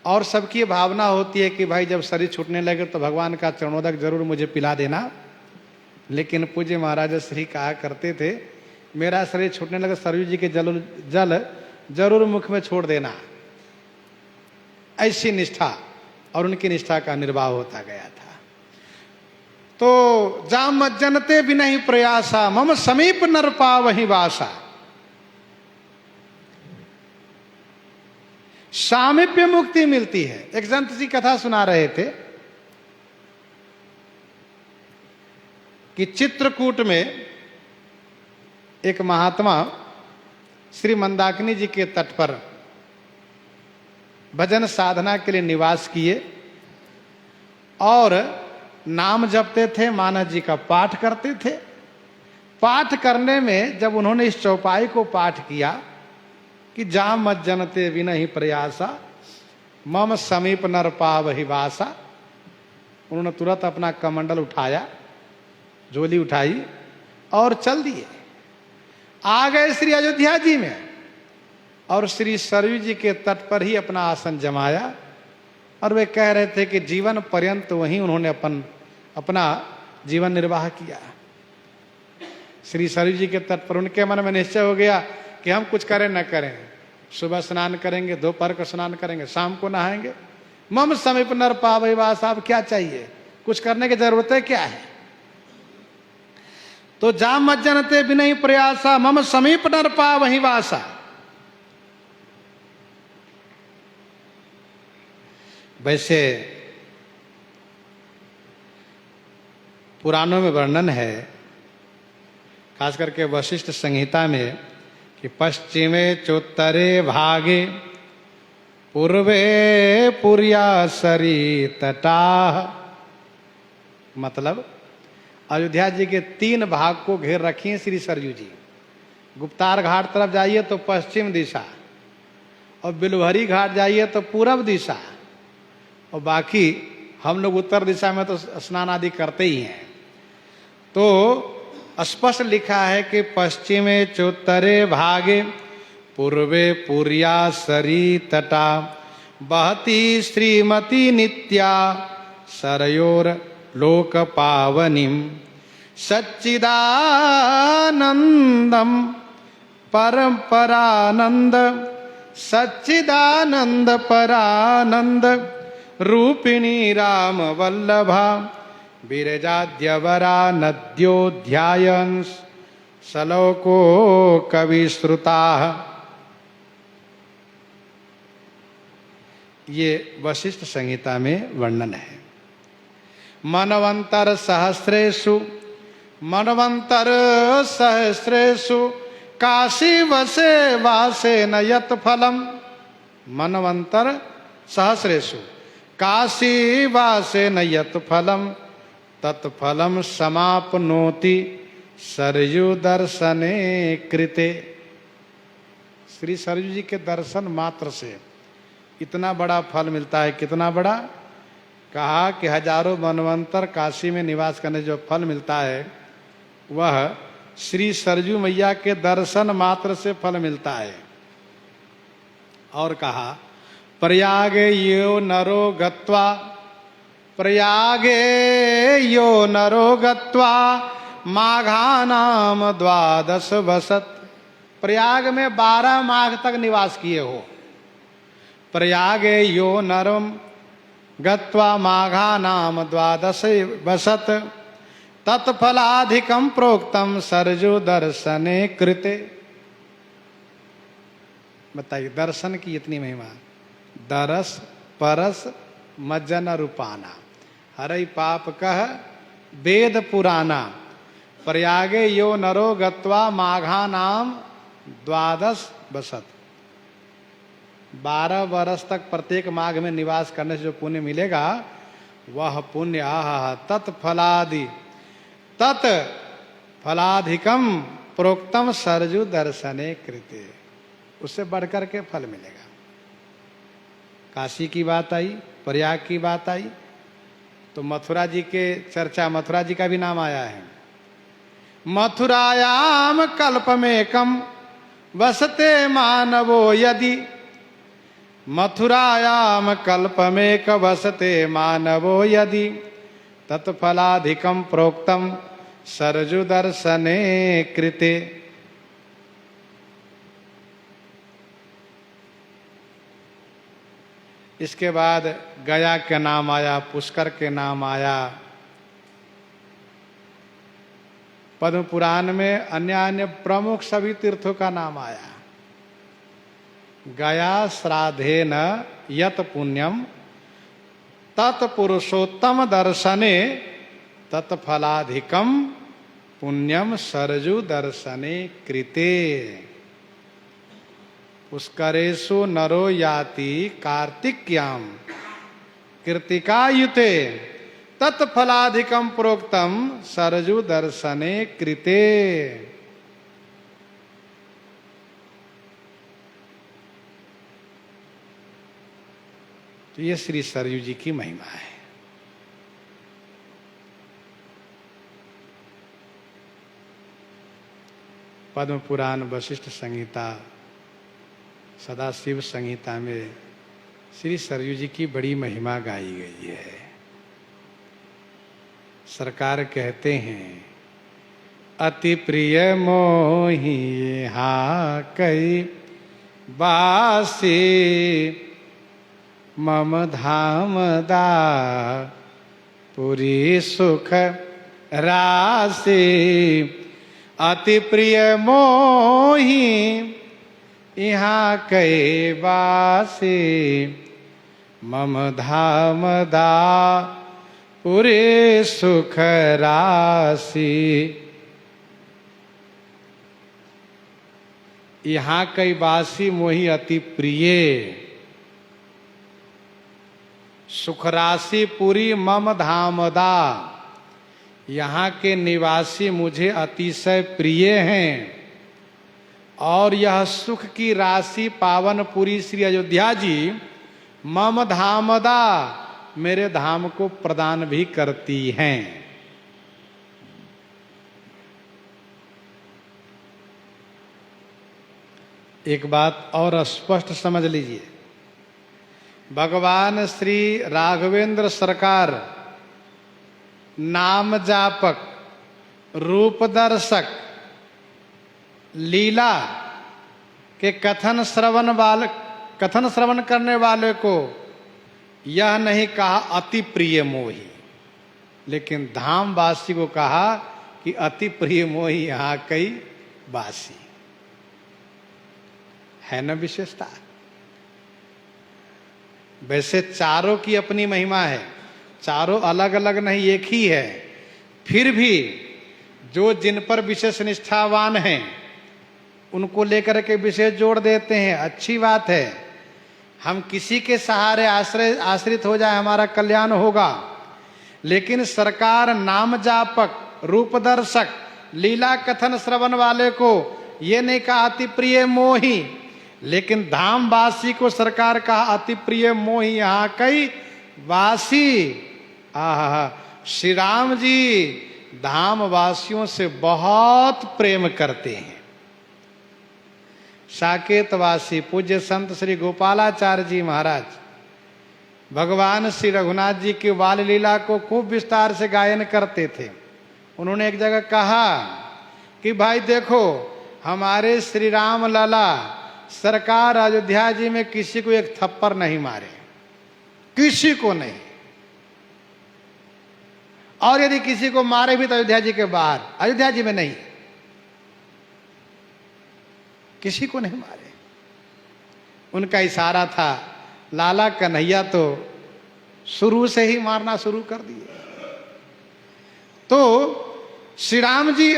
और सबकी भावना होती है कि भाई जब शरीर छूटने लगे तो भगवान का चरणोदक जरूर मुझे पिला देना, लेकिन पूज्य महाराज श्री कहा करते थे, मेरा शरीर छूटने लगे सरयू जी के जल जरूर मुख में छोड़ देना। ऐसी निष्ठा, और उनकी निष्ठा का निर्वाह होता गया था। तो जा मज्जनते विनहि प्रयासा, मम समीप नर पावहीं वासा। सामीप्य मुक्ति मिलती है। एक संत जी कथा सुना रहे थे कि चित्रकूट में एक महात्मा श्री मंदाकिनी जी के तट पर भजन साधना के लिए निवास किए और नाम जपते थे, मानस जी का पाठ करते थे। पाठ करने में जब उन्होंने इस चौपाई को पाठ किया कि जा मज्जनते विनहि प्रयासा, मम समीप नर पावहीं वासा, उन्होंने तुरंत अपना कमंडल उठाया, झोली उठाई और चल दिए। आ गए श्री अयोध्या जी में और श्री सरयू जी के तट पर ही अपना आसन जमाया। और वे कह रहे थे कि जीवन पर्यंत वहीं उन्होंने अपना जीवन निर्वाह किया। श्री सरयू जी के तट पर उनके मन में निश्चय हो गया कि हम कुछ करें न करें, सुबह स्नान करेंगे, दोपहर को स्नान करेंगे, शाम को नहाएंगे, मम समीप नर पावहीं वासा। अब क्या चाहिए, कुछ करने की जरूरत है क्या है। तो जा मज्जनते विनहि प्रयासा, मम समीप नर पावहीं वासा। वैसे पुराणों में वर्णन है, खास करके वशिष्ठ संहिता में, कि पश्चिमे चोत्तरे भागे पूर्वे पुर्यासरी तटा। मतलब अयोध्या जी के 3 भाग को घेर रखी हैं श्री सरयू जी। गुप्तार घाट तरफ जाइए तो पश्चिम दिशा, और बिलवहरी घाट जाइए तो पूरब दिशा, और बाकी हम लोग उत्तर दिशा में तो स्नान आदि करते ही हैं। तो स्पष्ट लिखा है कि पश्चिमे चोत्तरे भागे पूर्वे पुर्यासरी तटा, बहती श्रीमती नित्या सरयोर लोक पावनीम, सच्चिदानंदम परंपरानंद, सच्चिदानंद परानंद रूपिणी राम वल्लभा, विरजाद्यवरा नद्योध्यायंस सलोको कवि श्रुता। ये वशिष्ठ संहिता में वर्णन है। मनवंतर सहस्रेषु, मनवंतर सहस्रेषु काशी वसे वासे न यत फलम, मनवंतर सहस्रेषु काशी वासे न यत फलम तत्फलम समापनोति सरयू दर्शने कृते। श्री सरयू जी के दर्शन मात्र से इतना बड़ा फल मिलता है। कितना बड़ा? कहा कि हजारों मनवंतर काशी में निवास करने जो फल मिलता है वह श्री सरयू मैया के दर्शन मात्र से फल मिलता है। और कहा प्रयागे यो नरो गत्वा, प्रयागे यो नरो गत्वा माघानाम द्वादश वसत। प्रयाग में 12 माघ तक निवास किए हो। प्रयागे यो नरम गत्वा माघानाम द्वादश वसत तत्फलाधिकम प्रोक्तम सरजू दर्शने कृते। बताइए दर्शन की इतनी महिमा। दरस परस मज्जन रूपाना हरई पाप कह वेद पुराना। प्रयागे यो नरो गत्वा माघा नाम द्वादश वसत। 12 वर्ष तक प्रत्येक माघ में निवास करने से जो पुण्य मिलेगा वह पुण्य आह तत्फलादि तत्फलाधिकम प्रोक्तम सरजू दर्शने कृते। उससे बढ़कर के फल मिलेगा। काशी की बात आई, प्रयाग की बात आई, तो मथुरा जी के चर्चा, मथुरा जी का भी नाम आया है। मथुरायाम कल्पमेकम वसते मानवो यदि, मथुरायाम कल्पमेक वसते मानवो यदि तत्फलाधिकम प्रोक्तम सरजू दर्शने कृते। इसके बाद गया के नाम आया, पुष्कर के नाम आया। पद्म पुराण में अन्य अन्य प्रमुख सभी तीर्थों का नाम आया। गया श्राद्धेन यत पुण्यम तत्पुरुषोत्तम दर्शने तत्फलाधिकम पुण्यम सरजू दर्शने कृते। पुष्करेषु नरो याति कार्तिक्याम कृतिकायुते तत्फलाधिकम प्रोक्तम सरजू दर्शने कृते। तो ये श्री सरयू जी की महिमा है। पद्म पुराण, वशिष्ठ संहिता, सदाशिव संहिता में श्री सरयू जी की बड़ी महिमा गाई गई है। सरकार कहते हैं अति प्रिय मोहि हा कई बासी मम धाम दा पुरी सुख राशि। अति प्रिय मोहि यहाँ कई बासी मम धाम दा पूरे सुख राशि। यहाँ कई बासी मोहि अति प्रिय, सुख राशि पूरी मम धाम दा। यहाँ के निवासी मुझे अतिशय प्रिय हैं और यह सुख की राशि पावनपुरी श्री अयोध्या जी मम धामदा मेरे धाम को प्रदान भी करती हैं। एक बात और स्पष्ट समझ लीजिए, भगवान श्री राघवेंद्र सरकार नाम जापक, रूप दर्शक, लीला के कथन श्रवण करने वाले को यह नहीं कहा अति प्रिय मोही, लेकिन धामवासी को कहा कि अति प्रिय मोही यहाँ कई वासी। है न विशेषता? वैसे चारों की अपनी महिमा है, चारों अलग अलग नहीं, एक ही है। फिर भी जो जिन पर विशेष निष्ठावान हैं उनको लेकर के विशेष जोड़ देते हैं, अच्छी बात है। हम किसी के सहारे आश्रित हो जाए हमारा कल्याण होगा। लेकिन सरकार नाम जापक, रूप दर्शक, लीला कथन श्रवण वाले को ये नहीं कहा अति प्रिय मोही, लेकिन धामवासी को सरकार कहा अति प्रिय मोही, यहाँ कई वासी। आहा, श्री राम जी धाम वासियों से बहुत प्रेम करते हैं। साकेतवासी पूज्य संत श्री गोपालाचार्य जी महाराज भगवान श्री रघुनाथ जी की बाल लीला को खूब विस्तार से गायन करते थे। उन्होंने एक जगह कहा कि भाई देखो, हमारे श्री राम लला सरकार अयोध्या जी में किसी को एक थप्पड़ नहीं मारे, किसी को नहीं, और यदि किसी को मारे भी तो अयोध्या जी के बाहर, अयोध्या जी में नहीं, किसी को नहीं मारे। उनका इशारा था, लाला कन्हैया तो शुरू से ही मारना शुरू कर दिए। तो श्री राम जी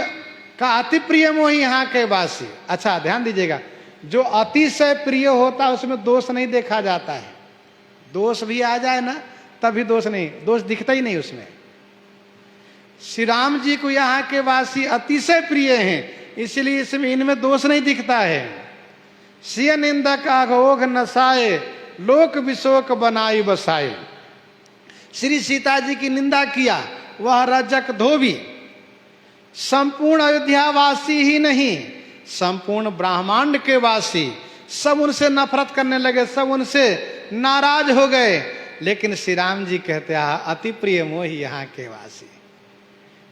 का अति प्रिय मोही यहाँ के वासी। अच्छा ध्यान दीजिएगा, जो अतिशय प्रिय होता है उसमें दोष नहीं देखा जाता है। दोष भी आ जाए ना तभी दोष नहीं, दोष दिखता ही नहीं उसमें। श्री राम जी को यहाँ के वासी अतिशय प्रिय हैं, इसलिए इसमें इनमें दोष नहीं दिखता है। सिय निंदक अघोघ नसाए, लोक विशोक बनाई बसाए। श्री सीता जी की निंदा किया, वह रजक धोबी। संपूर्ण अयोध्या वासी ही नहीं, संपूर्ण ब्रह्मांड के वासी सब उनसे नफरत करने लगे, सब उनसे नाराज हो गए। लेकिन श्री राम जी कहते हैं अति प्रिय मोही यहाँ के वासी।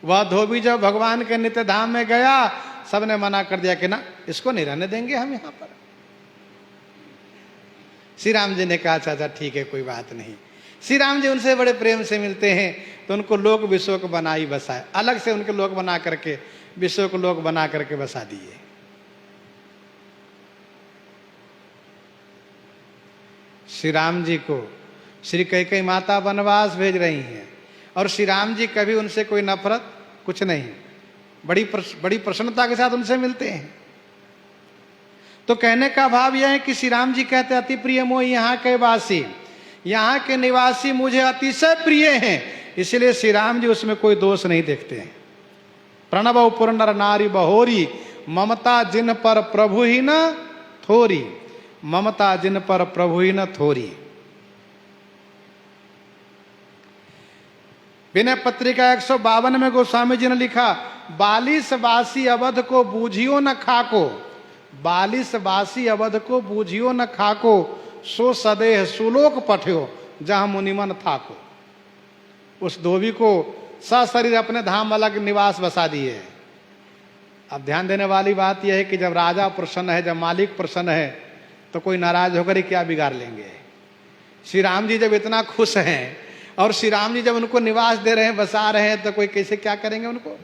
वह धोबी जब भगवान के नित्य धाम में गया, सबने मना कर दिया कि ना, इसको नहीं रहने देंगे हम यहाँ पर। श्री राम जी ने कहा अच्छा ठीक है, कोई बात नहीं। श्री राम जी उनसे बड़े प्रेम से मिलते हैं तो उनको लोक विशोक बनाई बसाए, अलग से उनके लोक बना करके, विशोक लोक बना करके बसा दिए। श्री राम जी को श्री कैकेयी माता वनवास भेज रही हैं और श्री राम जी कभी उनसे कोई नफरत कुछ नहीं, बड़ी प्रसन्नता के साथ उनसे मिलते हैं। तो कहने का भाव यह है कि श्री राम जी कहते अति प्रिय मोही यहाँ के वासी, यहाँ के निवासी मुझे अतिशय प्रिय हैं, इसलिए श्री राम जी उसमें कोई दोष नहीं देखते हैं। प्रणव पुर नर नारी बहोरी, ममता जिन पर प्रभु ही न थोरी, ममता जिन पर प्रभु ही न थोरी। विनय पत्रिका 152 में गोस्वामी जी ने लिखा, 42 वासी अवध को बूझियो न खाको, 42 वासी अवध को बूझियो न खाको, सो सदेह सुलोक पठ्यो जहां मुनिमन थाको। उस धोबी को सशरीर अपने धाम अलग निवास बसा दिए। अब ध्यान देने वाली बात यह है कि जब राजा प्रसन्न है, जब मालिक प्रसन्न है, तो कोई नाराज होकर ही क्या बिगाड़ लेंगे। श्री राम जी जब इतना खुश हैं और श्री राम जी जब उनको निवास दे रहे हैं, बसा रहे हैं, तो कोई कैसे क्या करेंगे उनको।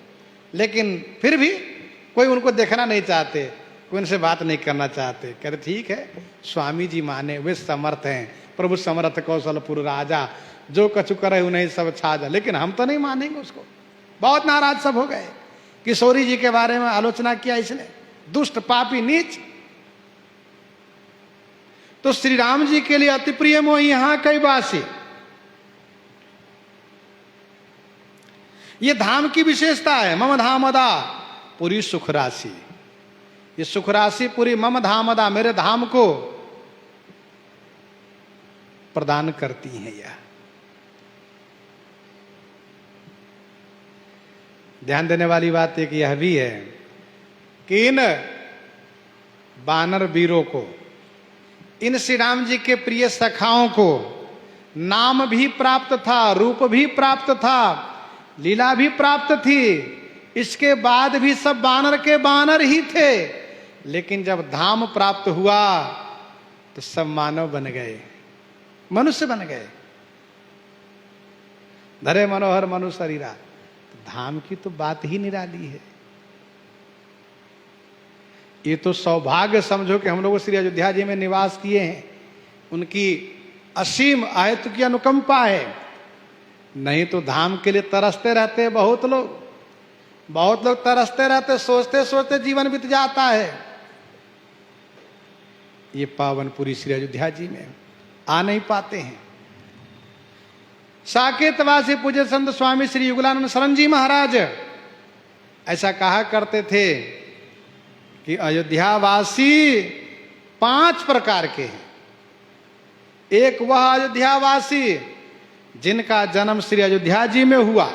लेकिन फिर भी कोई उनको देखना नहीं चाहते, कोई उनसे बात नहीं करना चाहते। कहते ठीक है, स्वामी जी माने, वे समर्थ हैं, प्रभु समर्थ कौशलपुर राजा, जो कछु करे उन्हें सब छाजा। लेकिन हम तो नहीं मानेंगे उसको। बहुत नाराज सब हो गए। किशोरी जी के बारे में आलोचना किया इसने, दुष्ट पापी नीच। तो श्री राम जी के लिए अति प्रिय मोही यहाँ कई वासी। ये धाम की विशेषता है। मम धामदा पूरी सुख राशि, ये सुख राशि पूरी मम धामदा, मेरे धाम को प्रदान करती हैं। यह ध्यान देने वाली बात एक यह भी है कि इन बानर वीरों को, इन श्री राम जी के प्रिय सखाओं को नाम भी प्राप्त था, रूप भी प्राप्त था, लीला भी प्राप्त थी। इसके बाद भी सब बानर के बानर ही थे। लेकिन जब धाम प्राप्त हुआ तो सब मानव बन गए, मनुष्य बन गए। धरे मनोहर मनु शरीरा, तो धाम की तो बात ही निराली है। ये तो सौभाग्य समझो कि हम लोग श्री अयोध्या जी में निवास किए हैं, उनकी असीम आयत की अनुकंपा है। नहीं तो धाम के लिए तरसते रहते बहुत लोग, बहुत लोग तरसते रहते, सोचते सोचते जीवन बीत जाता है। ये पावनपुरी श्री अयोध्या जी में आ नहीं पाते हैं। साकेतवासी पूज्य संत स्वामी श्री युगलानंद शरण जी महाराज ऐसा कहा करते थे कि अयोध्यावासी 5 प्रकार के हैं। एक वह अयोध्यावासी जिनका जन्म श्री अयोध्या जी में हुआ,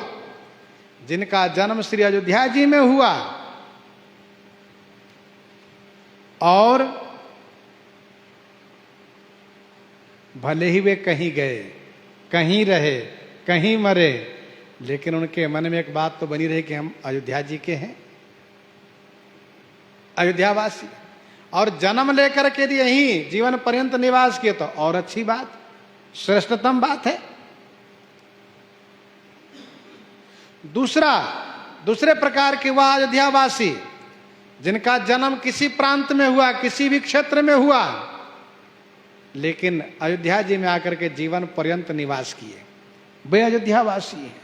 जिनका जन्म श्री अयोध्या जी में हुआ और भले ही वे कहीं गए, कहीं रहे, कहीं मरे, लेकिन उनके मन में एक बात तो बनी रही कि हम अयोध्या जी के हैं, अयोध्यावासी। और जन्म लेकर के यहीं जीवन पर्यंत निवास किए तो और अच्छी बात, श्रेष्ठतम बात है। दूसरे प्रकार के वह अयोध्यावासी जिनका जन्म किसी प्रांत में हुआ, किसी भी क्षेत्र में हुआ, लेकिन अयोध्या जी में आकर के जीवन पर्यंत निवास किए, वे अयोध्यावासी हैं।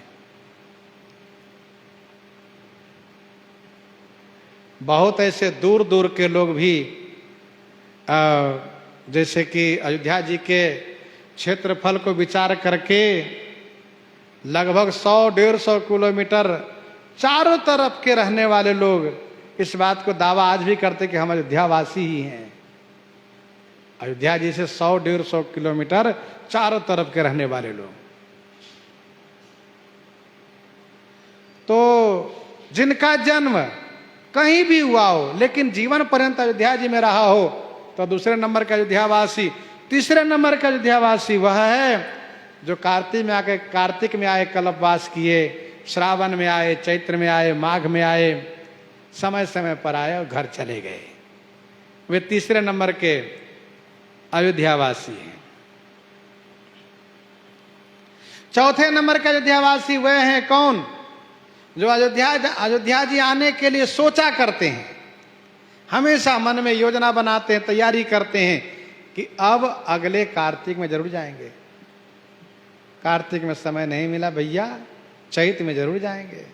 बहुत ऐसे दूर दूर के लोग भी जैसे कि अयोध्या जी के क्षेत्रफल को विचार करके लगभग 100-150 किलोमीटर चारों तरफ के रहने वाले लोग इस बात को दावा आज भी करते कि हम अयोध्यावासी ही हैं। अयोध्या जी से 100-150 किलोमीटर चारों तरफ के रहने वाले लोग। तो जिनका जन्म कहीं भी हुआ हो लेकिन जीवन पर्यंत अयोध्या जी में रहा हो तो दूसरे नंबर का अयोध्यावासी। तीसरे नंबर का अयोध्यावासी वह है जो कार्तिक में आए कल्पवास किए, श्रावण में आए, चैत्र में आए, माघ में आए, समय समय पर आए और घर चले गए। वे तीसरे नंबर के अयोध्यावासी हैं। चौथे नंबर के अयोध्यावासी वे हैं कौन? जो अयोध्या जी आने के लिए सोचा करते हैं, हमेशा मन में योजना बनाते हैं, तैयारी करते हैं कि अब अगले कार्तिक में जरूर जाएंगे। कार्तिक में समय नहीं मिला भैया, चैत में जरूर जाएंगे।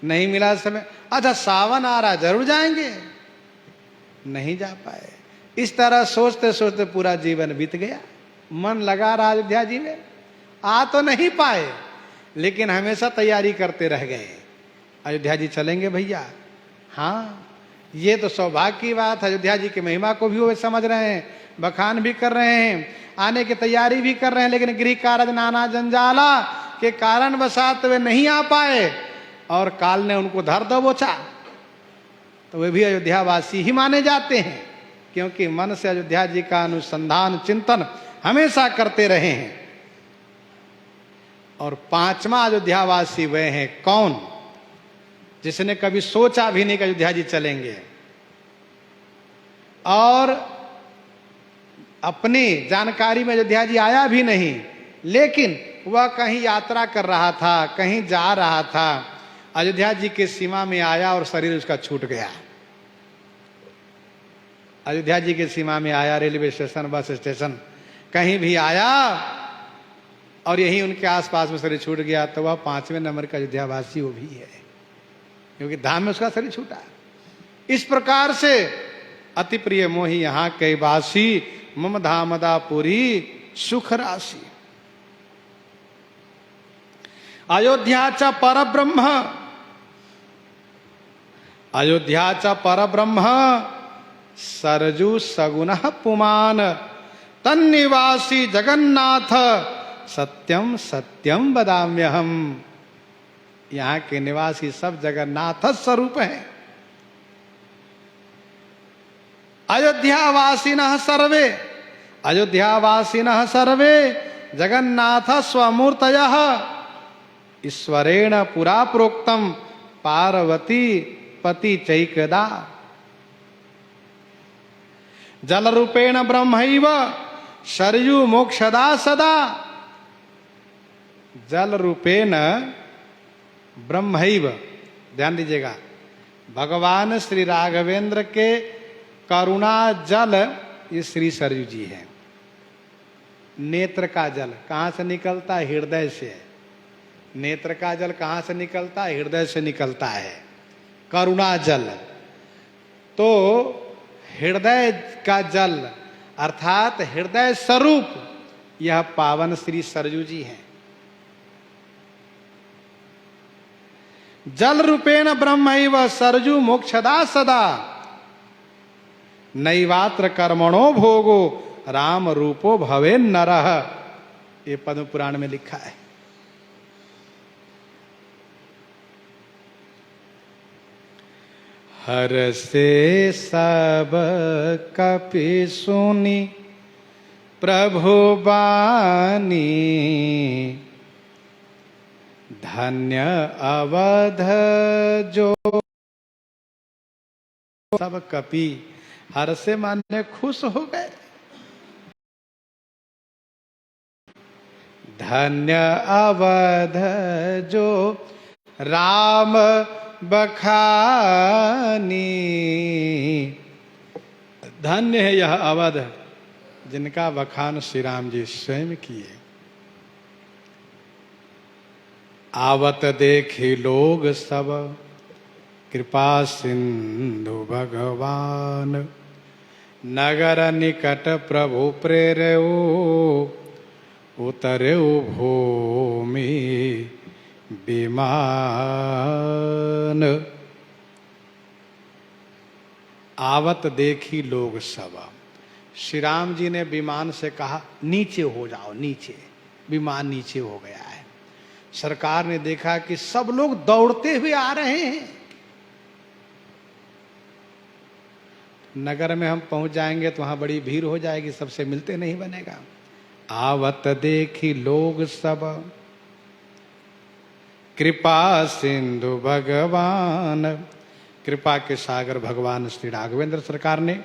नहीं मिला समय, अच्छा सावन आ रहा जरूर जाएंगे, नहीं जा पाए। इस तरह सोचते सोचते पूरा जीवन बीत गया। मन लगा रहा अयोध्या जी में, आ तो नहीं पाए लेकिन हमेशा तैयारी करते रह गए, अयोध्या जी चलेंगे भैया। हाँ, ये तो सौभाग्य की बात है। अयोध्या जी की महिमा को भी वो समझ रहे हैं, बखान भी कर रहे हैं, आने की तैयारी भी कर रहे हैं, लेकिन गृह कारज नाना जंजाला के कारण वसात वे नहीं आ पाए और काल ने उनको धर दबोचा। तो वे भी अयोध्यावासी ही माने जाते हैं, क्योंकि मन से अयोध्या जी का अनुसंधान चिंतन हमेशा करते रहे हैं। और 5वां अयोध्यावासी वे हैं कौन? जिसने कभी सोचा भी नहीं कि अयोध्या जी चलेंगे और अपनी जानकारी में अयोध्या जी आया भी नहीं, लेकिन वह कहीं यात्रा कर रहा था, कहीं जा रहा था, अयोध्या जी के सीमा में आया और शरीर उसका छूट गया। अयोध्या जी के सीमा में आया, रेलवे स्टेशन, बस स्टेशन, कहीं भी आया और यही उनके आसपास में शरीर छूट गया, तो वह 5वें नंबर का अयोध्यावासी वो भी है, क्योंकि धाम में उसका शरीर छूटा। इस प्रकार से अति प्रिय मोहि यहाँ के वासी, मम धामदापुरी सुख राशि। अयोध्या च परब्रह्म, अयोध्या च परब्रह्म सरजु सगुण पुमान, तन्निवासी जगन्नाथ सत्यम सत्यम वदाम्यहम। यहाँ के निवासी सब जगन्नाथ स्वरूप हैं। अयोध्यावासिनः सर्वे, अयोध्यावासिनः सर्वे जगन्नाथ स्वमूर्तयः, ईश्वरेण पुरा प्रोक्तम पार्वती पति चैकदा। जल रूपेण ब्रह्मैव सरयू मोक्षदा सदा। जल रूपेण ब्रह्मैव, ध्यान दीजिएगा, भगवान श्री राघवेंद्र के करुणा जल ये श्री सरयू जी है। नेत्र का जल कहाँ से निकलता है? हृदय से। नेत्र का जल कहाँ से निकलता है? हृदय से निकलता है, करुणा जल। तो हृदय का जल अर्थात हृदय स्वरूप यह पावन श्री सरजू जी हैं। जल रूपेण ब्रह्मैव सरजू मोक्षदा सदा, नैवात्र कर्मणो भोगो राम रूपो भवे नरः। ये पद्म पुराण में लिखा है। हर से सब कपि सुनी प्रभु बानी, धन्य अवध जो। सब कपि हर से माने खुश हो गए। धन्य अवध जो राम बखानी, धन्य है यह अवध जिनका बखान श्री राम जी स्वयं किए। आवत देखी लोग सब कृपा सिंधु भगवान, नगर निकट प्रभु प्रेरऊ, उतरऊ भूमि विमान। आवत देखी लोग सब, श्री राम जी ने विमान से कहा नीचे हो जाओ, नीचे। विमान नीचे हो गया है। सरकार ने देखा कि सब लोग दौड़ते हुए आ रहे हैं। नगर में हम पहुंच जाएंगे तो वहां बड़ी भीड़ हो जाएगी, सबसे मिलते नहीं बनेगा। आवत देखी लोग सब कृपा सिंधु भगवान, कृपा के सागर भगवान श्री राघवेंद्र सरकार ने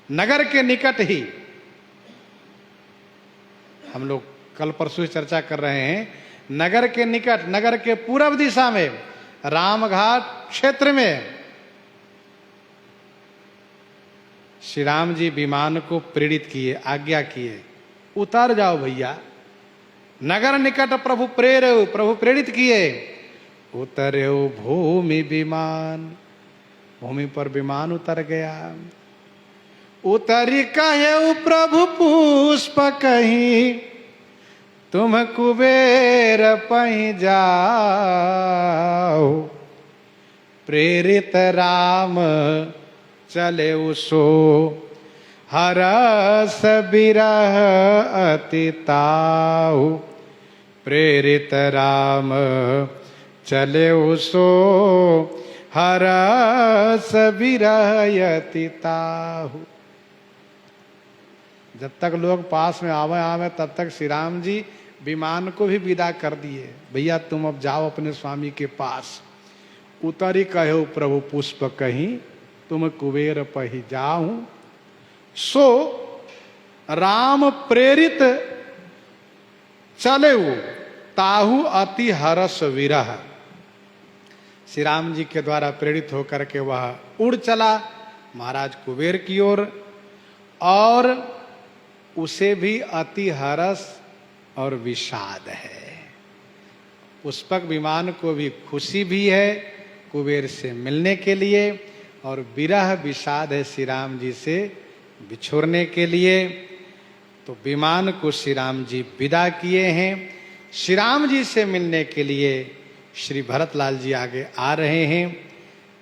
नगर के निकट ही, हम लोग कल परसों चर्चा कर रहे हैं, नगर के निकट, नगर के पूर्व दिशा में रामघाट क्षेत्र में श्री राम जी विमान को प्रेरित किए, आज्ञा किए, उतर जाओ भैया। नगर निकट प्रभु प्रेरऊ, प्रभु प्रेरित किए। उतरेऊ भूमि विमान, भूमि पर विमान उतर गया। उतरी कहेऊ प्रभु पुष्प कहीं, तुम कुबेर पहीं जाओ। प्रेरित राम चले सो, हरस बिरह अति ताऊ। प्रेरित राम चले सो, हरस बिरह अति ताऊ। जब तक लोग पास में आवे तब तक श्री राम जी विमान को भी विदा कर दिए। भैया तुम अब जाओ अपने स्वामी के पास। उतरी कहो प्रभु पुष्प कहीं, तुम कुबेर पही जाऊं। सो राम प्रेरित चले ताहु अति हरस विरह। श्री राम जी के द्वारा प्रेरित होकर के वह उड़ चला महाराज कुबेर की ओर, और उसे भी अति हरस और विषाद है। पुष्पक विमान को भी खुशी भी है कुबेर से मिलने के लिए, और विरह विषाद है श्री राम जी से बिछोड़ने के लिए। तो विमान को श्री राम जी विदा किए हैं। श्री राम जी से मिलने के लिए श्री भरतलाल जी आगे आ रहे हैं,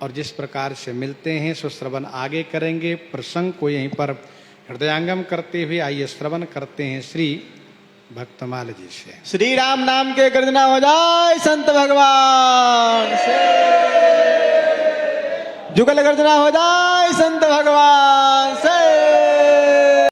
और जिस प्रकार से मिलते हैं सो श्रवण आगे करेंगे। प्रसंग को यहीं पर हृदयांगम करते हुए आइए श्रवण करते हैं श्री भक्तमाल जी से। श्री राम नाम के गर्जना हो जाए संत भगवान से, जुगल गर्जना हो जाए संत भगवान से।